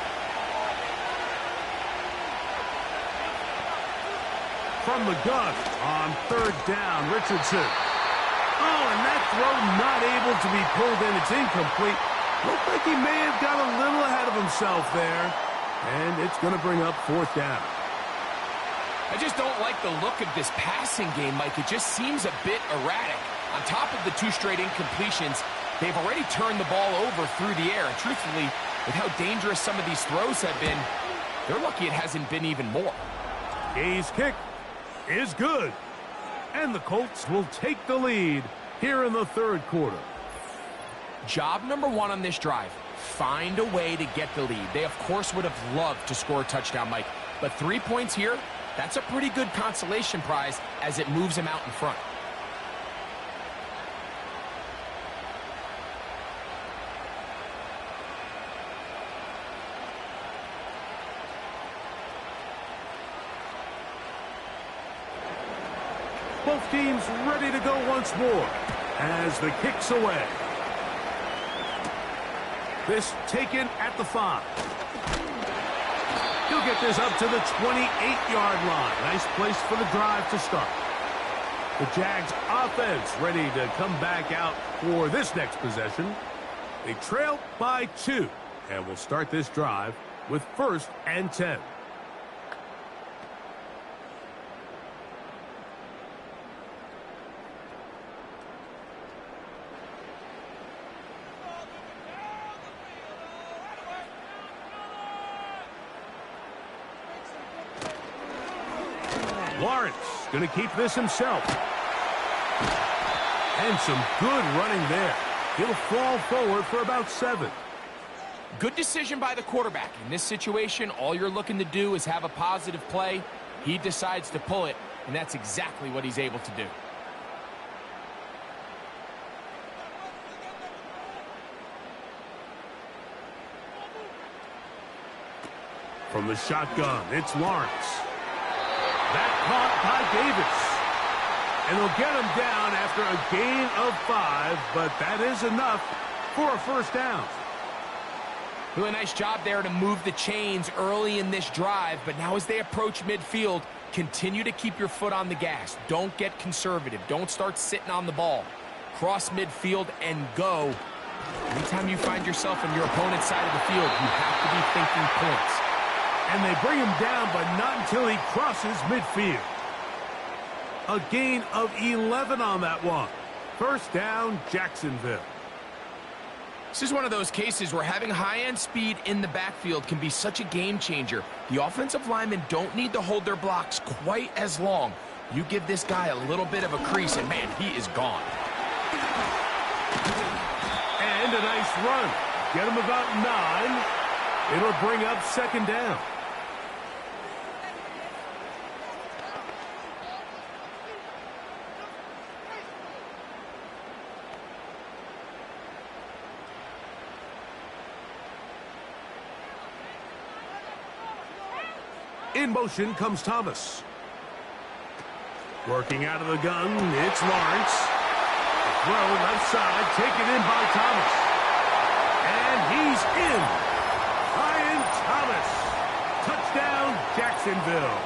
Speaker 2: From the gun on 3rd down, Richardson. Oh, and that throw not able to be pulled in. It's incomplete. Looked like he may have got a little ahead of himself there. And it's going to bring up 4th down.
Speaker 3: I just don't like the look of this passing game, Mike. It just seems a bit erratic. On top of the 2 straight incompletions, they've already turned the ball over through the air. And truthfully, with how dangerous some of these throws have been, they're lucky it hasn't been even more.
Speaker 2: His kick is good. And the Colts will take the lead here in the 3rd quarter.
Speaker 3: Job number 1 on this drive, find a way to get the lead. They, of course, would have loved to score a touchdown, Mike. But 3 points here, that's a pretty good consolation prize as it moves them out in front.
Speaker 2: Both teams ready to go once more as the kick's away. This taken at the 5. He'll get this up to the 28-yard line. Nice place for the drive to start. The Jags offense ready to come back out for this next possession. They trail by 2, and we'll start this drive with 1st and 10. Lawrence going to keep this himself. And some good running there. He'll fall forward for about 7.
Speaker 3: Good decision by the quarterback. In this situation, all you're looking to do is have a positive play. He decides to pull it, and that's exactly what he's able to do.
Speaker 2: From the shotgun, it's Lawrence. That caught by Davis. And they'll get him down after a gain of 5, but that is enough for a first down.
Speaker 3: Really nice job there to move the chains early in this drive, but now as they approach midfield, continue to keep your foot on the gas. Don't get conservative. Don't start sitting on the ball. Cross midfield and go. Anytime you find yourself on your opponent's side of the field, you have to be thinking points.
Speaker 2: And they bring him down, but not until he crosses midfield. A gain of 11 on that one. First down, Jacksonville.
Speaker 3: This is one of those cases where having high-end speed in the backfield can be such a game changer. The offensive linemen don't need to hold their blocks quite as long. You give this guy a little bit of a crease, and man, he is gone.
Speaker 2: And a nice run. Get him about 9. It'll bring up second down. In motion comes Thomas. Working out of the gun, it's Lawrence. The throw left side, taken in by Thomas. And he's in. Ryan Thomas. Touchdown, Jacksonville.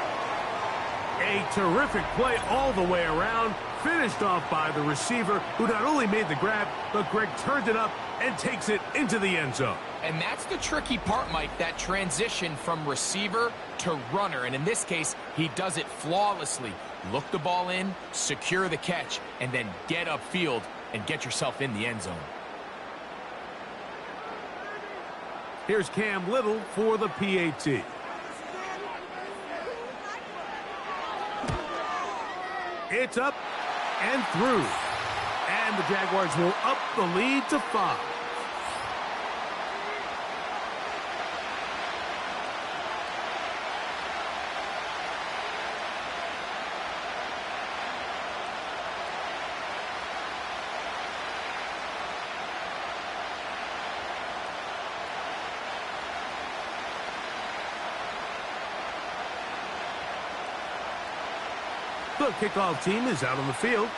Speaker 2: A terrific play all the way around. Finished off by the receiver, who not only made the grab, but Greg turned it up and takes it into the end zone.
Speaker 3: And that's the tricky part, Mike, that transition from receiver to runner. And in this case, he does it flawlessly. Look the ball in, secure the catch, and then get upfield and get yourself in the end zone.
Speaker 2: Here's Cam Little for the PAT. It's up and through. And the Jaguars will up the lead to 5. The kickoff team is out on the field,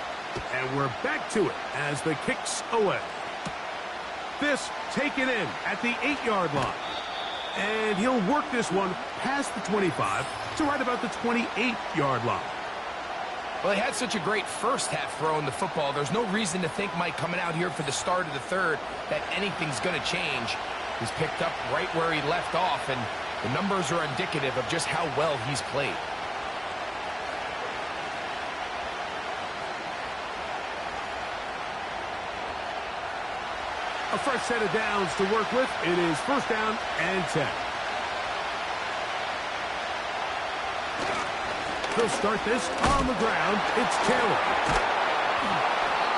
Speaker 2: and we're back to it as the kick's away. This taken in at the 8-yard line. And he'll work this one past the 25 to right about the 28-yard line.
Speaker 3: Well, he had such a great first half throwing the football. There's no reason to think, Mike, coming out here for the start of the third, that anything's going to change. He's picked up right where he left off, and the numbers are indicative of just how well he's played.
Speaker 2: A fresh set of downs to work with. It is first down and 10. They'll start this on the ground. It's Taylor.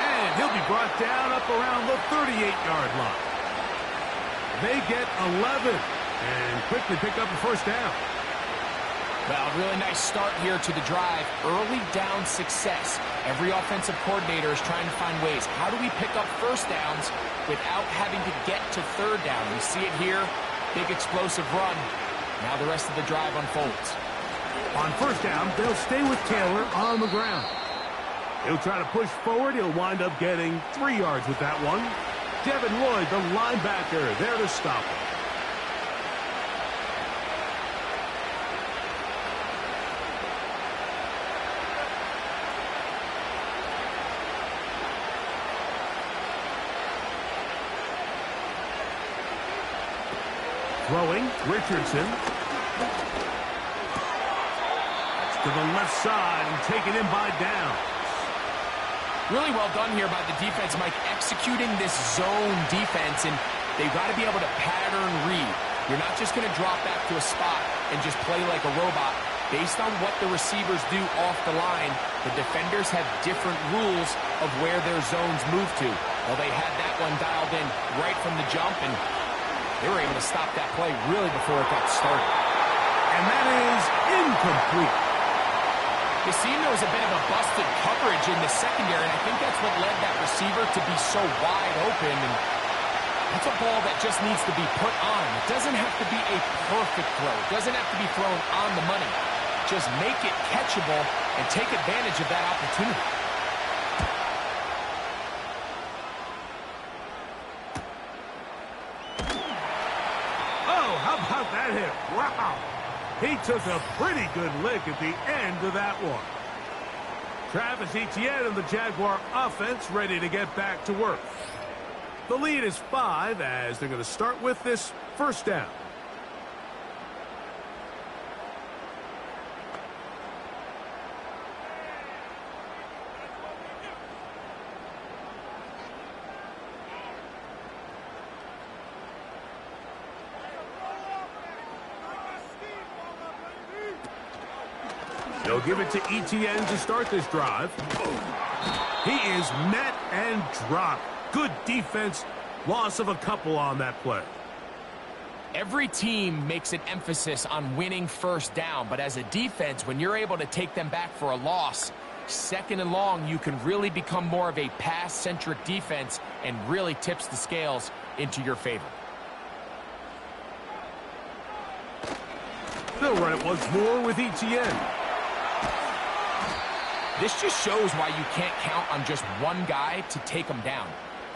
Speaker 2: And he'll be brought down up around the 38-yard line. They get 11 and quickly pick up a first down.
Speaker 3: Well, really nice start here to the drive. Early down success. Every offensive coordinator is trying to find ways. How do we pick up first downs without having to get to third down? We see it here. Big explosive run. Now the rest of the drive unfolds.
Speaker 2: On first down, they'll stay with Taylor on the ground. He'll try to push forward. He'll wind up getting 3 yards with that one. Devin Lloyd, the linebacker, there to stop him. Throwing, Richardson. To the left side and taken in by Downs.
Speaker 3: Really well done here by the defense, Mike, executing this zone defense, and they've got to be able to pattern read. You're not just going to drop back to a spot and just play like a robot. Based on what the receivers do off the line, the defenders have different rules of where their zones move to. Well, they had that one dialed in right from the jump, and they were able to stop that play really before it got started.
Speaker 2: And that is incomplete.
Speaker 3: It seemed there was a bit of a busted coverage in the secondary, and I think that's what led that receiver to be so wide open. And that's a ball that just needs to be put on. It doesn't have to be a perfect throw. It doesn't have to be thrown on the money. Just make it catchable and take advantage of that opportunity.
Speaker 2: Oh, how about that hit? Wow. He took a pretty good lick at the end of that one. Travis Etienne and the Jaguar offense ready to get back to work. The lead is 5 as they're going to start with this first down. They'll give it to Etienne to start this drive. He is met and dropped. Good defense. Loss of a couple on that play.
Speaker 3: Every team makes an emphasis on winning first down, but as a defense, when you're able to take them back for a loss, second and long, you can really become more of a pass-centric defense and really tips the scales into your favor.
Speaker 2: They'll run it once more with Etienne.
Speaker 3: This just shows why you can't count on just one guy to take him down.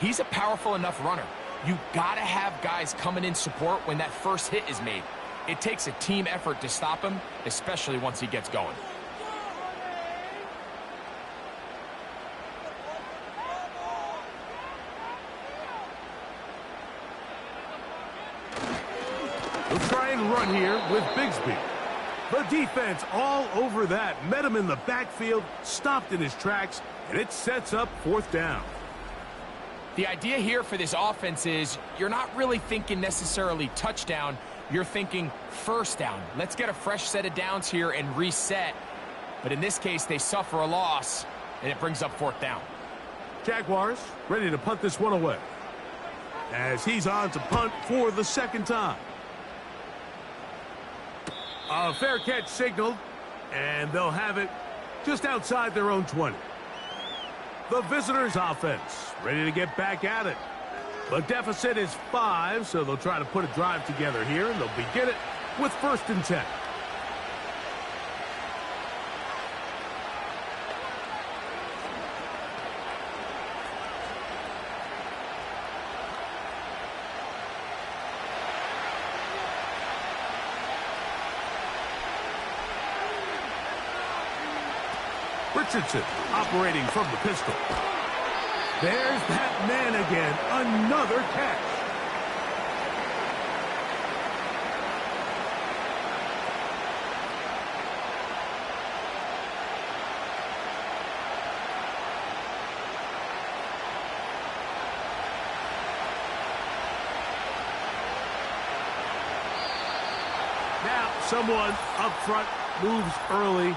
Speaker 3: He's a powerful enough runner. You gotta have guys coming in support when that first hit is made. It takes a team effort to stop him, especially once he gets going.
Speaker 2: They'll try and run here with Bigsby. The defense all over that. Met him in the backfield, stopped in his tracks, and it sets up fourth down.
Speaker 3: The idea here for this offense is you're not really thinking necessarily touchdown. You're thinking first down. Let's get a fresh set of downs here and reset. But in this case, they suffer a loss, and it brings up fourth down.
Speaker 2: Jaguars ready to punt this one away as he's on to punt for the second time. A fair catch signaled, and they'll have it just outside their own 20. The visitors' offense ready to get back at it. The deficit is 5, so they'll try to put a drive together here, and they'll begin it with 1st and 10. Richardson operating from the pistol. There's that man again. Another catch. Now someone up front moves early.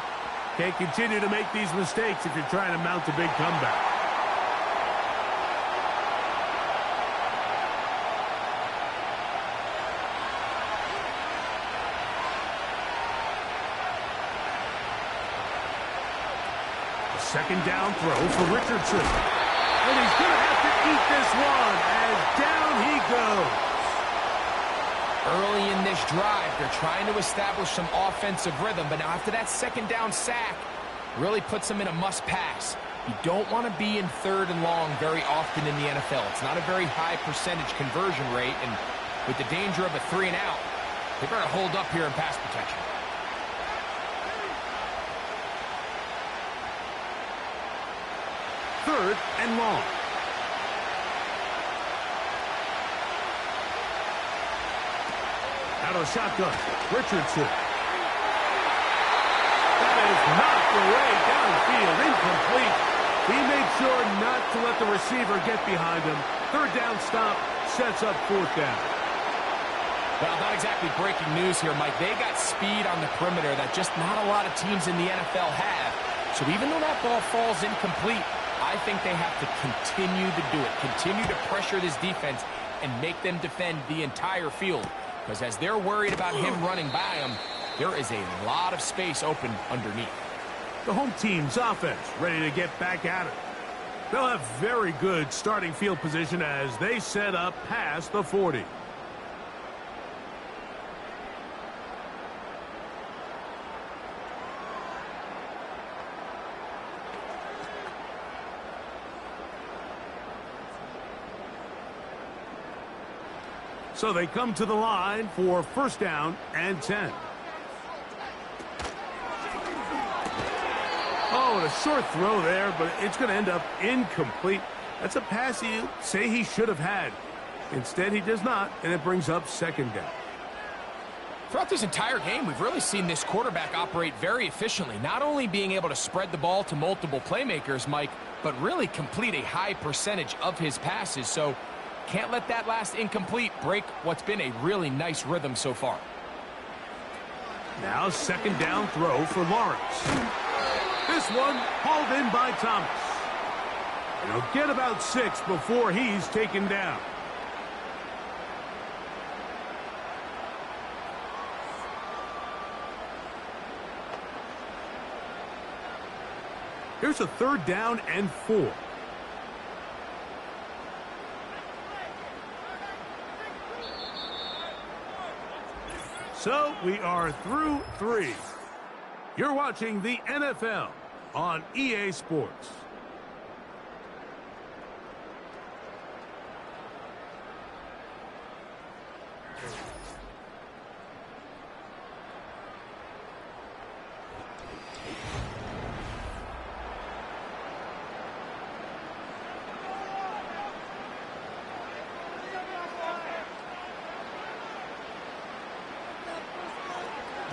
Speaker 2: Can't continue to make these mistakes if you're trying to mount a big comeback. A second down throw for Richardson. And he's going to have to eat this one as down he goes.
Speaker 3: Early in this drive, they're trying to establish some offensive rhythm, but now after that second down sack, really puts them in a must-pass. You don't want to be in 3rd and long very often in the NFL. It's not a very high percentage conversion rate, and with the danger of a 3 and out, they better hold up here in pass protection.
Speaker 2: Third and long. Out of the shotgun, Richardson. That is knocked away downfield, incomplete. He made sure not to let the receiver get behind him. 3rd down stop sets up 4th down.
Speaker 3: Well, not exactly breaking news here, Mike. They got speed on the perimeter that just not a lot of teams in the NFL have. So even though that ball falls incomplete, I think they have to continue to do it, continue to pressure this defense and make them defend the entire field. Because as they're worried about him running by them, there is a lot of space open underneath.
Speaker 2: The home team's offense ready to get back at it. They'll have very good starting field position as they set up past the 40. So they come to the line for first down and 10. Oh, and a short throw there, but it's going to end up incomplete. That's a pass he'd say he should have had. Instead, he does not, and it brings up second down.
Speaker 3: Throughout this entire game, we've really seen this quarterback operate very efficiently, not only being able to spread the ball to multiple playmakers, Mike, but really complete a high percentage of his passes. So can't let that last incomplete break what's been a really nice rhythm so far.
Speaker 2: Now second down throw for Lawrence. This one hauled in by Thomas. And he'll get about 6 before he's taken down. Here's a third down and 4. So we are through 3. You're watching the NFL on EA Sports.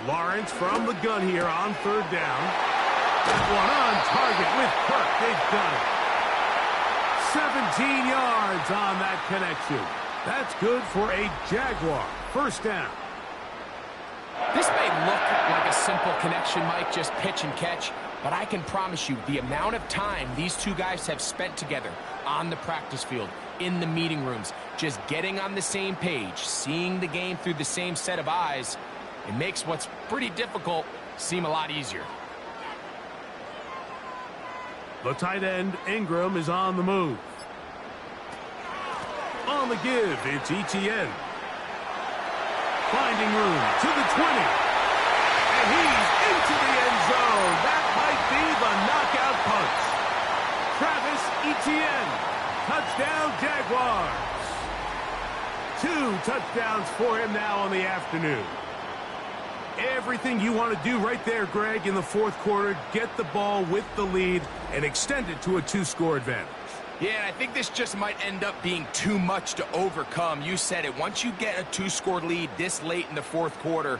Speaker 2: Lawrence from the gun here on third down. That one on target with Kirk. They've done it. 17 yards on that connection. That's good for a Jaguar. First down.
Speaker 3: This may look like a simple connection, Mike, just pitch and catch, but I can promise you the amount of time these two guys have spent together on the practice field, in the meeting rooms, just getting on the same page, seeing the game through the same set of eyes, it makes what's pretty difficult seem a lot easier.
Speaker 2: The tight end, Ingram, is on the move. On the give, it's Etienne. Finding room to the 20. And he's into the end zone. That might be the knockout punch. Travis Etienne. Touchdown, Jaguars. 2 touchdowns for him now on the afternoon. Everything you want to do right there, Greg, in the fourth quarter, get the ball with the lead and extend it to a 2-score advantage.
Speaker 3: Yeah, and I think this just might end up being too much to overcome. You said it. Once you get a 2-score lead this late in the fourth quarter,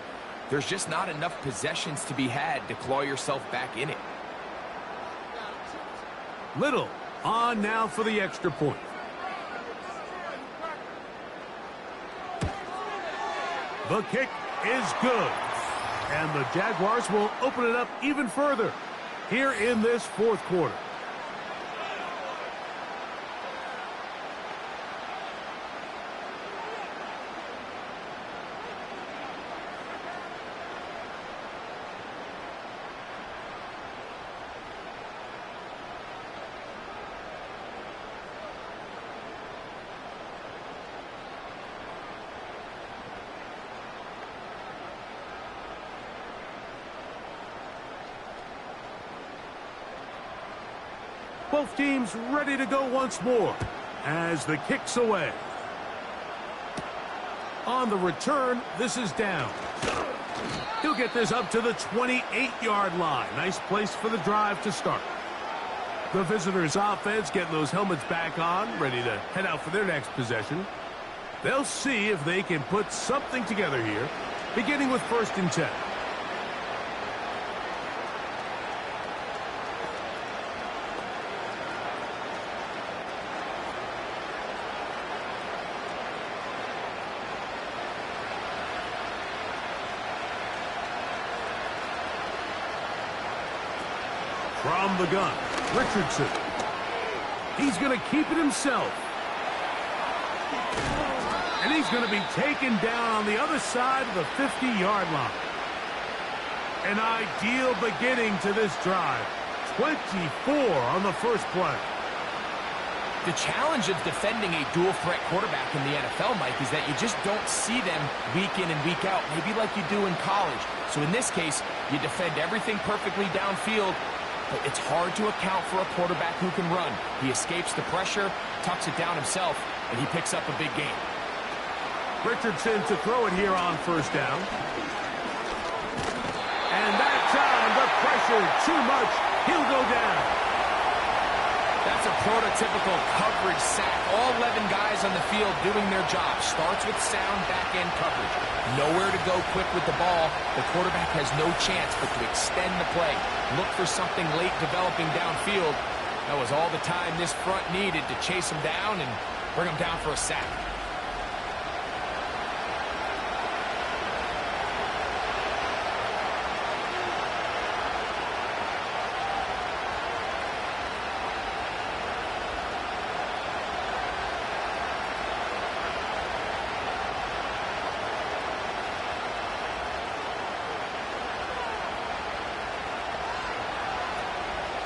Speaker 3: there's just not enough possessions to be had to claw yourself back in it.
Speaker 2: Little on now for the extra point. The kick is good. And the Jaguars will open it up even further here in this fourth quarter. Both teams ready to go once more as the kick's away. On the return, this is down. He'll get this up to the 28-yard line. Nice place for the drive to start. The visitors' offense getting those helmets back on, ready to head out for their next possession. They'll see if they can put something together here, beginning with 1st and 10. From the gun, Richardson. He's going to keep it himself. And he's going to be taken down on the other side of the 50-yard line. An ideal beginning to this drive. 24 on the first play.
Speaker 3: The challenge of defending a dual-threat quarterback in the NFL, Mike, is that you just don't see them week in and week out, maybe like you do in college. So in this case, you defend everything perfectly downfield, but it's hard to account for a quarterback who can run. He escapes the pressure, tucks it down himself, and he picks up a big gain.
Speaker 2: Richardson to throw it here on first down. And that time, the pressure too much. He'll go down.
Speaker 3: That's a prototypical coverage sack. All 11 guys on the field doing their job. Starts with sound back-end coverage. Nowhere to go quick with the ball. The quarterback has no chance but to extend the play. Look for something late developing downfield. That was all the time this front needed to chase him down and bring him down for a sack.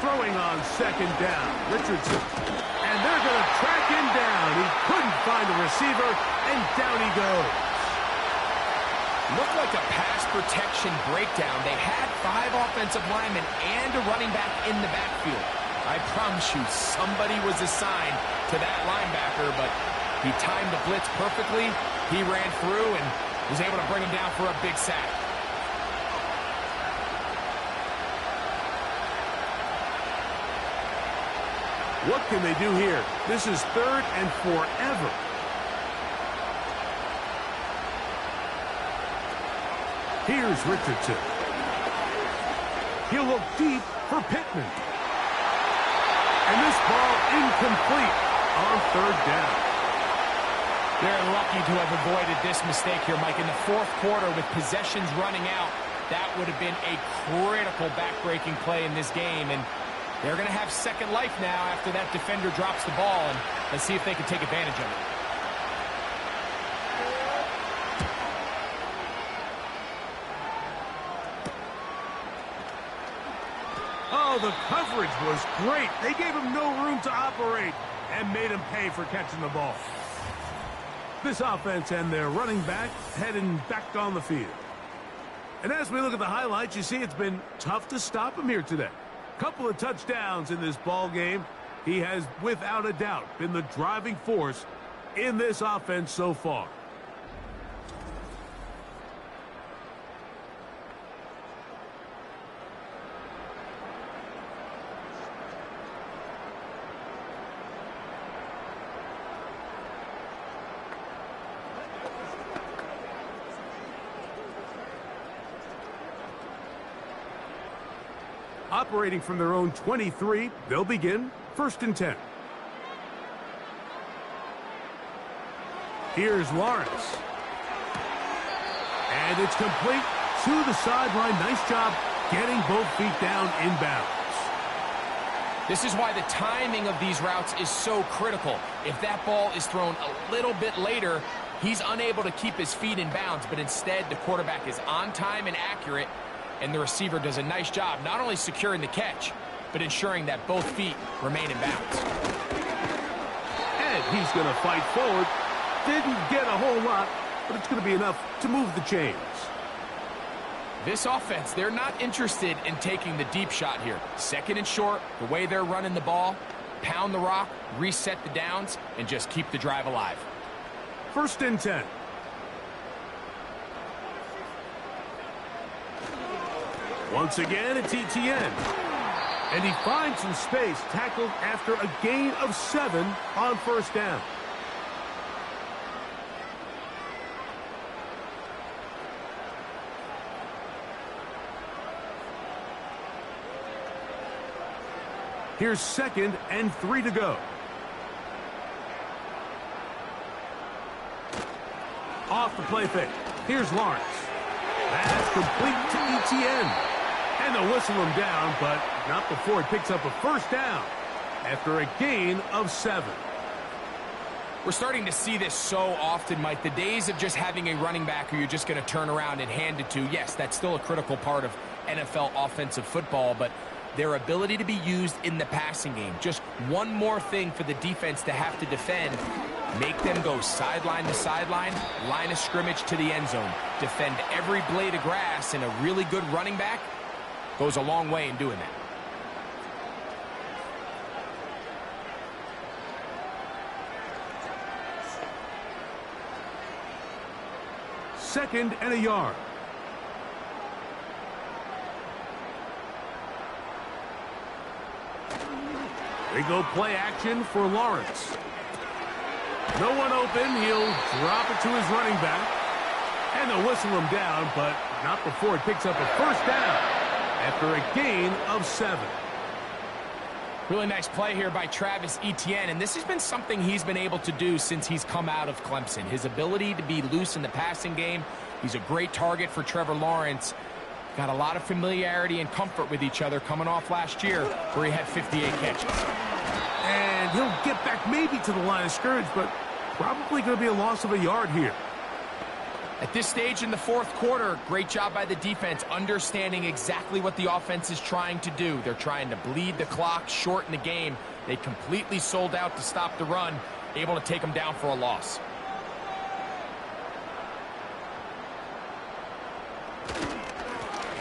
Speaker 2: Throwing on second down, Richardson. And they're going to track him down. He couldn't find the receiver, and down he goes.
Speaker 3: Looked like a pass protection breakdown. They had 5 offensive linemen and a running back in the backfield. I promise you, somebody was assigned to that linebacker, but he timed the blitz perfectly. He ran through and was able to bring him down for a big sack.
Speaker 2: What can they do here? This is 3rd and forever. Here's Richardson. He'll look deep for Pittman. And this ball incomplete on 3rd down.
Speaker 3: They're lucky to have avoided this mistake here, Mike. In the 4th quarter, with possessions running out, that would have been a critical back-breaking play in this game. And they're going to have second life now after that defender drops the ball, and let's see if they can take advantage of it.
Speaker 2: Oh, the coverage was great. They gave him no room to operate and made him pay for catching the ball. This offense and their running back heading back on the field. And as we look at the highlights, you see it's been tough to stop him here today. Couple of touchdowns in this ball game. He has, without a doubt, been the driving force in this offense so far. Operating from their own 23, they'll begin 1st and 10. Here's Lawrence. And it's complete to the sideline. Nice job getting both feet down inbounds.
Speaker 3: This is why the timing of these routes is so critical. If that ball is thrown a little bit later, he's unable to keep his feet in bounds, but instead the quarterback is on time and accurate, and the receiver does a nice job not only securing the catch, but ensuring that both feet remain in bounds.
Speaker 2: And he's going to fight forward. Didn't get a whole lot, but it's going to be enough to move the chains.
Speaker 3: This offense, they're not interested in taking the deep shot here. 2nd and short, the way they're running the ball, pound the rock, reset the downs, and just keep the drive alive.
Speaker 2: 1st and 10. Once again, it's ETN. And he finds some space, tackled after a gain of 7 on 1st down. Here's 2nd and 3 to go. Off the play fake. Here's Lawrence. That's complete to ETN. And they'll whistle him down, but not before he picks up a first down after a gain of 7.
Speaker 3: We're starting to see this so often, Mike. The days of just having a running back who you're just going to turn around and hand it to, yes, that's still a critical part of NFL offensive football, but their ability to be used in the passing game. Just one more thing for the defense to have to defend. Make them go sideline to sideline, line of scrimmage to the end zone. Defend every blade of grass, and a really good running back goes a long way in doing that.
Speaker 2: Second and a yard. They go play action for Lawrence. No one open. He'll drop it to his running back. And they'll whistle him down, but not before he picks up a first down after a gain of 7.
Speaker 3: Really nice play here by Travis Etienne, and this has been something he's been able to do since he's come out of Clemson. His ability to be loose in the passing game. He's a great target for Trevor Lawrence. Got a lot of familiarity and comfort with each other coming off last year where he had 58 catches.
Speaker 2: And he'll get back maybe to the line of scrimmage, but probably going to be a loss of a yard here.
Speaker 3: At this stage in the fourth quarter, great job by the defense understanding exactly what the offense is trying to do. They're trying to bleed the clock, shorten the game. They completely sold out to stop the run, able to take them down for a loss.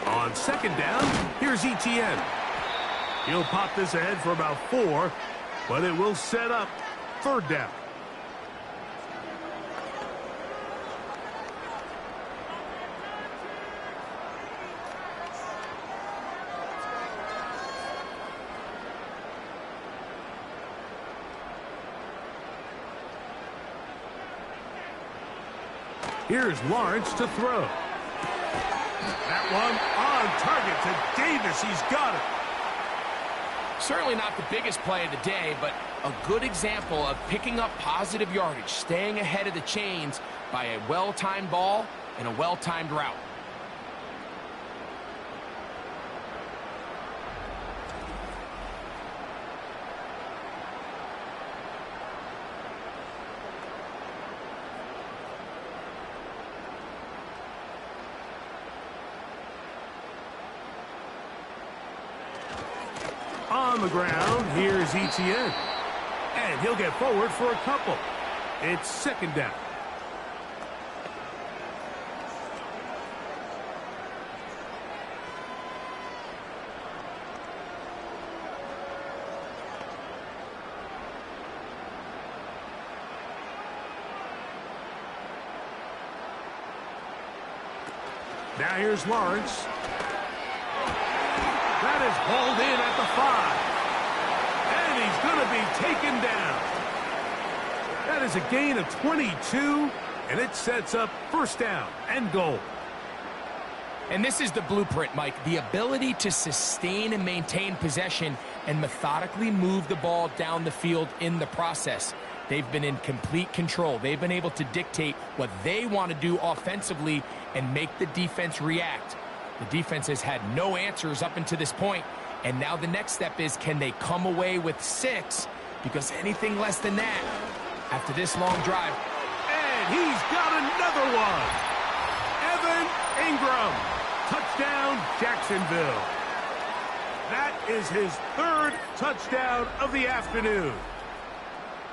Speaker 2: On second down, here's Etienne. He'll pop this ahead for about 4, but it will set up third down. Here's Lawrence to throw. That one on target to Davis. He's got it.
Speaker 3: Certainly not the biggest play of the day, but a good example of picking up positive yardage, staying ahead of the chains by a well-timed ball and a well-timed route.
Speaker 2: On the ground, here's Etienne. And he'll get forward for a couple. It's second down. Now here's Lawrence. That is hauled in at the 5. And he's going to be taken down. That is a gain of 22, and it sets up first down and goal.
Speaker 3: And this is the blueprint, Mike. The ability to sustain and maintain possession and methodically move the ball down the field in the process. They've been in complete control. They've been able to dictate what they want to do offensively and make the defense react. The defense has had no answers up until this point, and now the next step is, can they come away with 6? Because anything less than that, after this long drive.
Speaker 2: And he's got another one. Evan Ingram. Touchdown, Jacksonville. That is his 3rd touchdown of the afternoon.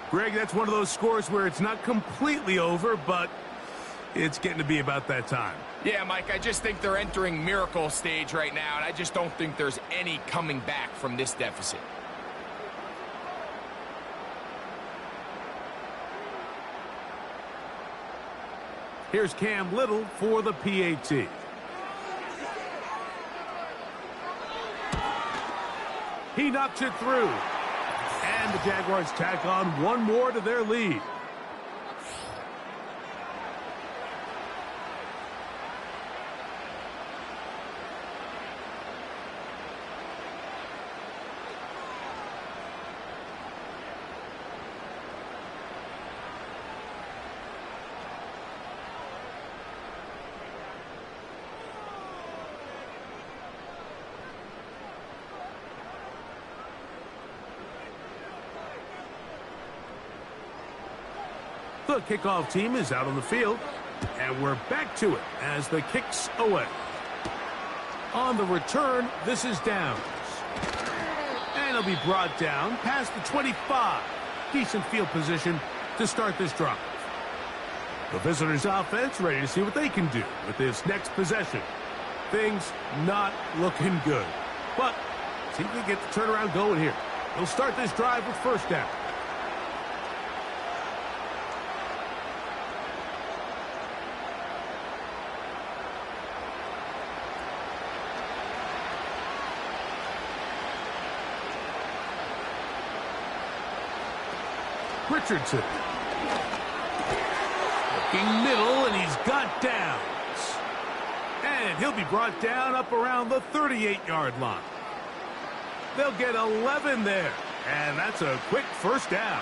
Speaker 2: Greg, that's one of those scores where it's not completely over, but it's getting to be about that time.
Speaker 3: Yeah, Mike, I just think they're entering miracle stage right now, and I just don't think there's any coming back from this deficit.
Speaker 2: Here's Cam Little for the PAT. He knocks it through. And the Jaguars tack on one more to their lead. The kickoff team is out on the field, and we're back to it as the kick's away. On the return, this is downs. And it'll be brought down past the 25. Decent field position to start this drive. The visitors' offense ready to see what they can do with this next possession. Things not looking good. But see if they get the turnaround going here. They'll start this drive with first down. Richardson. Looking middle, and he's got downs. And he'll be brought down up around the 38-yard line. They'll get 11 there, and that's a quick first down.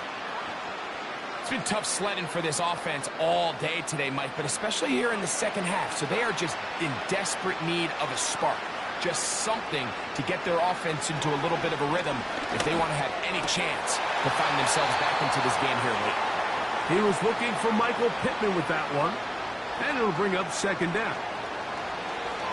Speaker 3: It's been tough sledding for this offense all day today, Mike, but especially here in the second half. So they are just in desperate need of a spark. Just something to get their offense into a little bit of a rhythm if they want to have any chance to find themselves back into this game here late.
Speaker 2: He was looking for Michael Pittman with that one, and it'll bring up second down.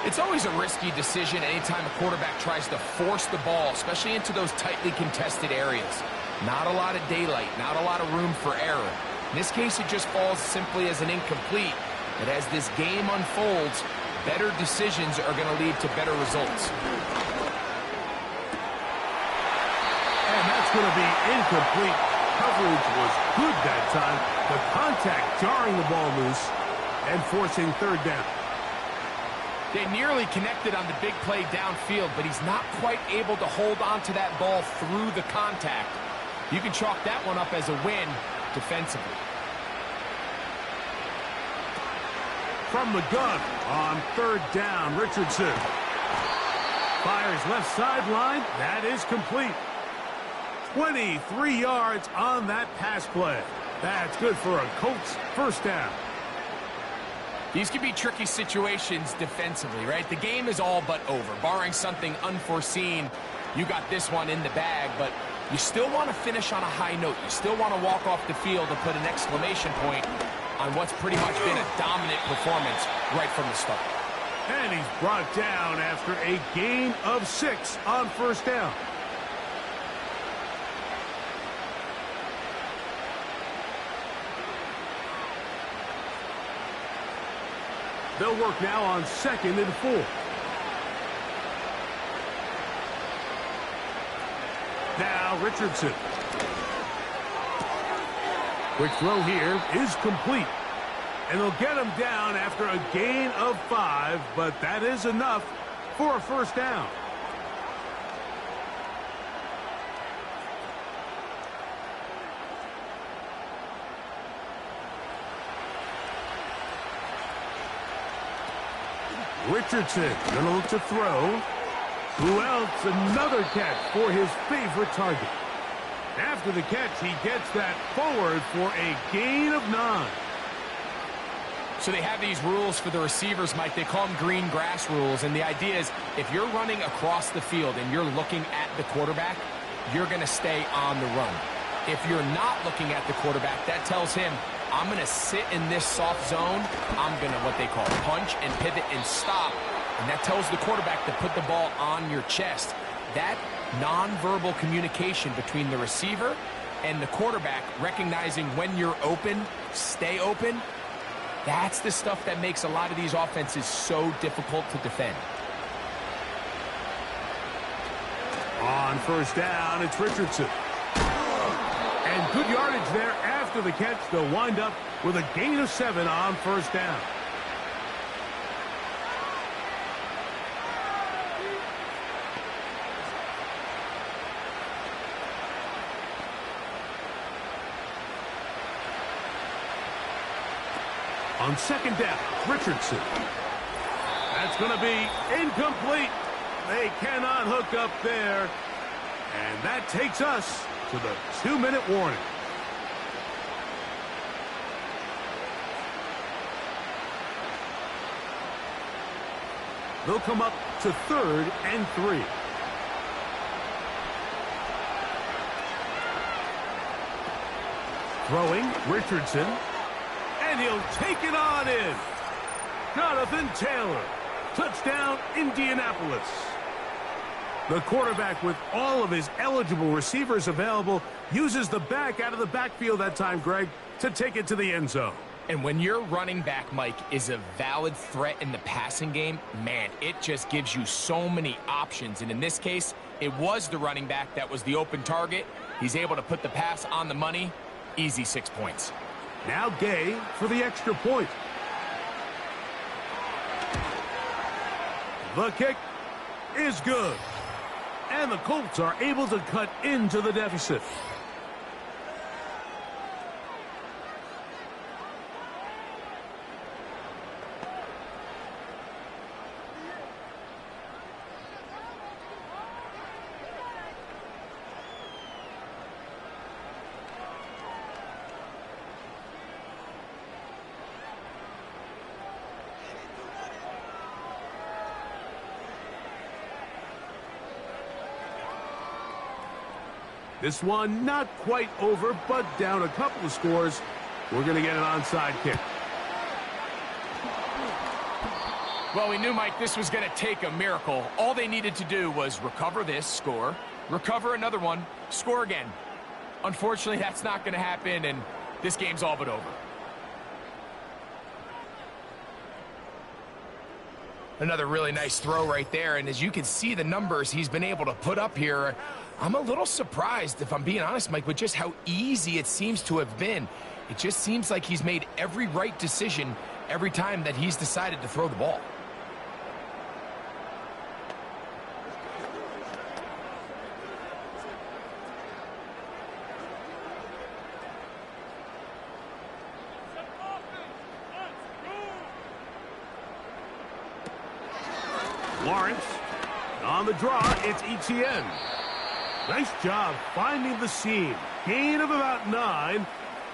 Speaker 3: It's always a risky decision anytime a quarterback tries to force the ball, especially into those tightly contested areas. Not a lot of daylight, not a lot of room for error. In this case, it just falls simply as an incomplete. But as this game unfolds, better decisions are going to lead to better results.
Speaker 2: And that's going to be incomplete. Coverage was good that time. The contact jarring the ball loose and forcing third down.
Speaker 3: They nearly connected on the big play downfield, but he's not quite able to hold on to that ball through the contact. You can chalk that one up as a win defensively.
Speaker 2: From the gun on third down, Richardson fires left sideline. That is complete. 23 yards on that pass play. That's good for a Colts first down.
Speaker 3: These can be tricky situations defensively, right? The game is all but over. Barring something unforeseen, you got this one in the bag, but you still want to finish on a high note. You still want to walk off the field and put an exclamation point on what's pretty much been a dominant performance right from the start.
Speaker 2: And he's brought down after a gain of 6 on first down. They'll work now on 2nd and 4. Now Richardson. Quick throw here is complete. And they'll get him down after a gain of 5, but that is enough for a first down. Richardson gonna look to throw. Who else? Another catch for his favorite target. After the catch, he gets that forward for a gain of 9.
Speaker 3: So they have these rules for the receivers, Mike. They call them green grass rules. And the idea is if you're running across the field and you're looking at the quarterback, you're going to stay on the run. If you're not looking at the quarterback, that tells him, I'm going to sit in this soft zone. I'm going to, what they call, punch and pivot and stop. And that tells the quarterback to put the ball on your chest. That nonverbal communication between the receiver and the quarterback, recognizing when you're open, stay open, that's the stuff that makes a lot of these offenses so difficult to defend.
Speaker 2: On first down, it's Richardson. And good yardage there after the catch. They'll wind up with a gain of 7 on first down. On second down, Richardson. That's going to be incomplete. They cannot hook up there. And that takes us to the 2-minute warning. They'll come up to 3rd and 3. Throwing, Richardson. And he'll take it on in. Jonathan Taylor. Touchdown, Indianapolis. The quarterback, with all of his eligible receivers available, uses the back out of the backfield that time, Greg, to take it to the end zone.
Speaker 3: And when your running back, Mike, is a valid threat in the passing game, man, it just gives you so many options. And in this case, it was the running back that was the open target. He's able to put the pass on the money. Easy 6 points.
Speaker 2: Now Gay for the extra point. The kick is good. And the Colts are able to cut into the deficit. This one not quite over, but down a couple of scores. We're going to get an onside kick.
Speaker 3: Well, we knew, Mike, this was going to take a miracle. All they needed to do was recover this, score, recover another one, score again. Unfortunately, that's not going to happen, and this game's all but over. Another really nice throw right there, and as you can see the numbers he's been able to put up here, I'm a little surprised, if I'm being honest, Mike, with just how easy it seems to have been. It just seems like he's made every right decision every time that he's decided to throw the ball.
Speaker 2: Lawrence. On the draw, it's ETN. Nice job finding the seam. Gain of about 9.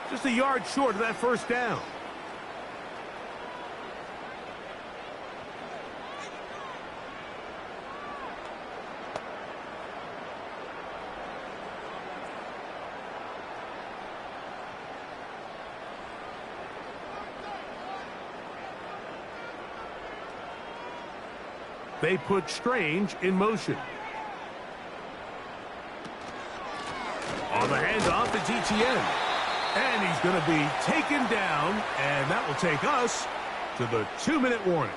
Speaker 2: Just a yard short of that first down. They put Strange in motion. On the handoff, it's ETN. And he's going to be taken down, and that will take us to the 2-minute warning.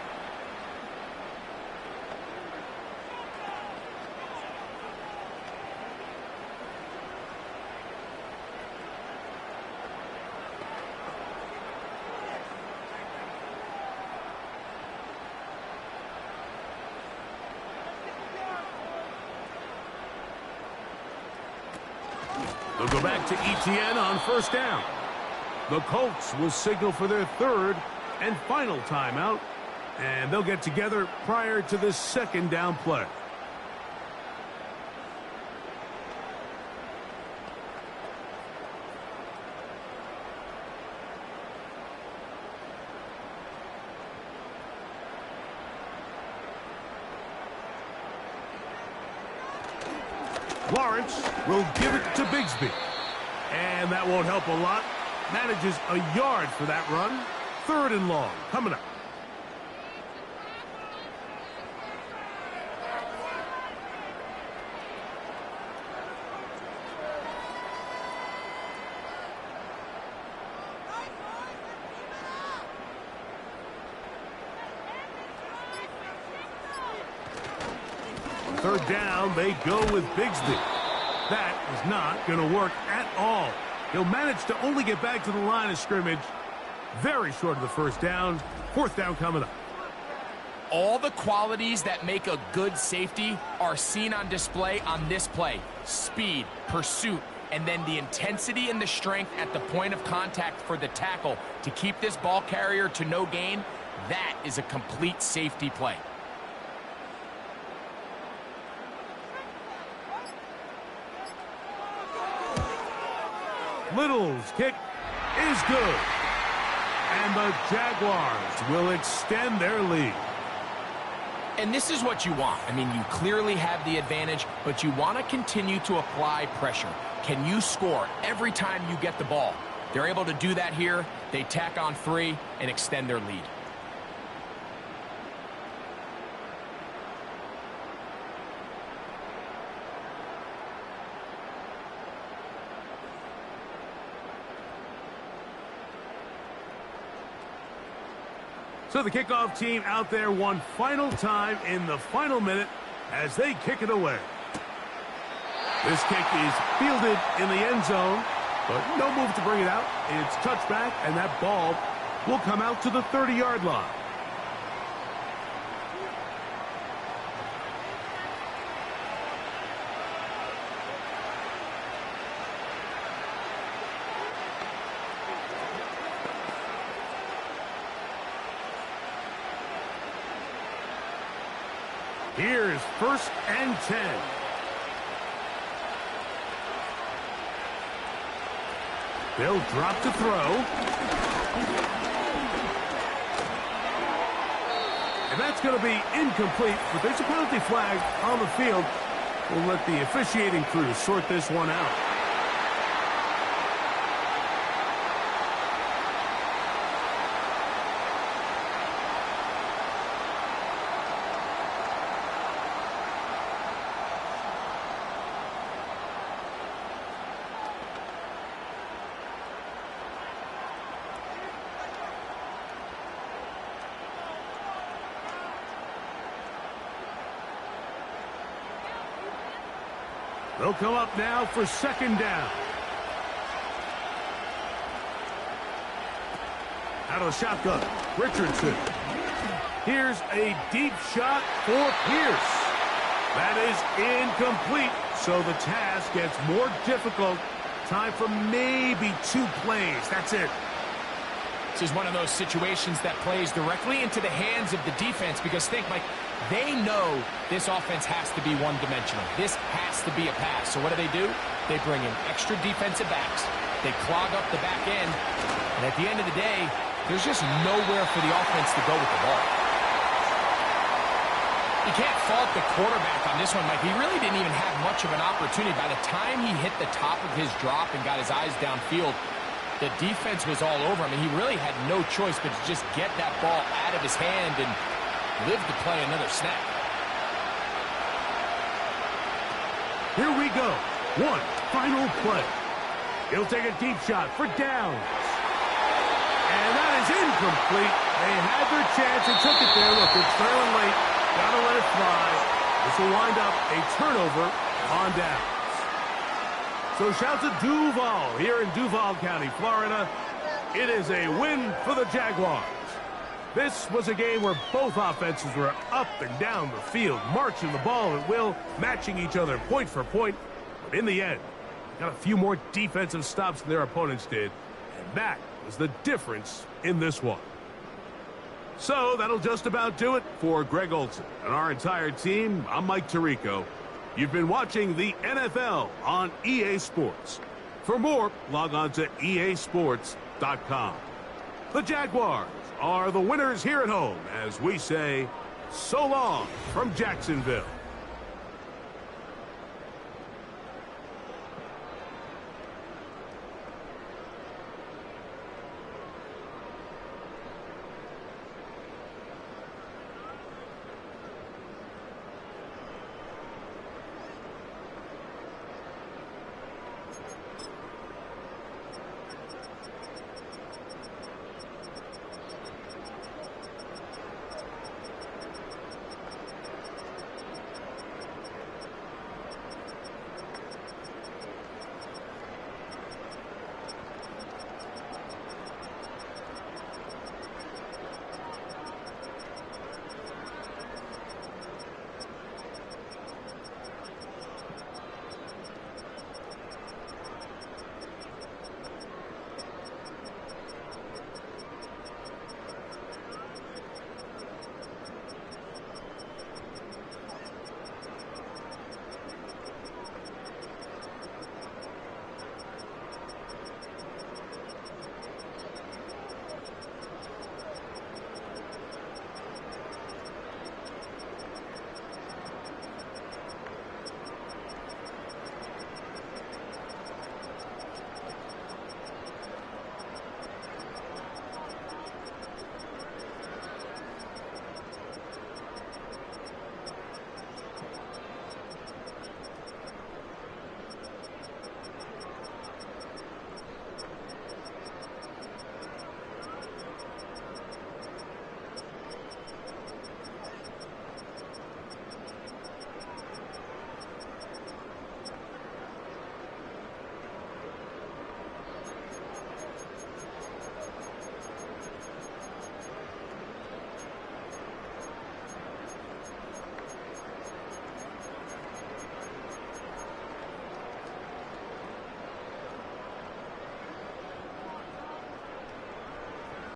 Speaker 2: They'll go back to ETN on first down. The Colts will signal for their third and final timeout, and they'll get together prior to this second down play. Lawrence will give it to Bigsby. And that won't help a lot. Manages a yard for that run. 3rd and long coming up. On 3rd down, they go with Bigsby. That is not going to work at all. He'll manage to only get back to the line of scrimmage. Very short of the first down. 4th down coming up.
Speaker 3: All the qualities that make a good safety are seen on display on this play. Speed, pursuit, and then the intensity and the strength at the point of contact for the tackle to keep this ball carrier to no gain. That is a complete safety play.
Speaker 2: Little's kick is good. And the Jaguars will extend their lead.
Speaker 3: And this is what you want. I mean, you clearly have the advantage, but you want to continue to apply pressure. Can you score every time you get the ball? They're able to do that here. They tack on 3 and extend their lead.
Speaker 2: So the kickoff team out there one final time in the final minute as they kick it away. This kick is fielded in the end zone, but no move to bring it out. It's touchback, and that ball will come out to the 30-yard line. Here's 1st and 10. They'll drop to throw. And that's going to be incomplete, but there's a penalty flag on the field. We'll let the officiating crew sort this one out. They'll come up now for 2nd down. Out of the shotgun, Richardson. Here's a deep shot for Pierce. That is incomplete, so the task gets more difficult. Time for maybe 2 plays. That's it.
Speaker 3: This is one of those situations that plays directly into the hands of the defense because think, Mike, they know this offense has to be one-dimensional. This has to be a pass. So what do? They bring in extra defensive backs. They clog up the back end. And at the end of the day, there's just nowhere for the offense to go with the ball. You can't fault the quarterback on this one, Mike. He really didn't even have much of an opportunity. By the time he hit the top of his drop and got his eyes downfield, the defense was all over him. I mean, he really had no choice but to just get that ball out of his hand and live to play another snap.
Speaker 2: Here we go. One final play. He'll take a deep shot for downs. And that is incomplete. They had their chance. They took it there. Look, it's trailing late. Gotta let it fly. This will wind up a turnover on downs. So shout to Duval here in Duval County, Florida. It is a win for the Jaguars. This was a game where both offenses were up and down the field, marching the ball at will, matching each other point for point. But in the end, got a few more defensive stops than their opponents did, and that was the difference in this one. So that'll just about do it for Greg Olson and our entire team. I'm Mike Tirico. You've been watching the NFL on EA Sports. For more, log on to easports.com. The Jaguars are the winners here at home as we say so long from Jacksonville.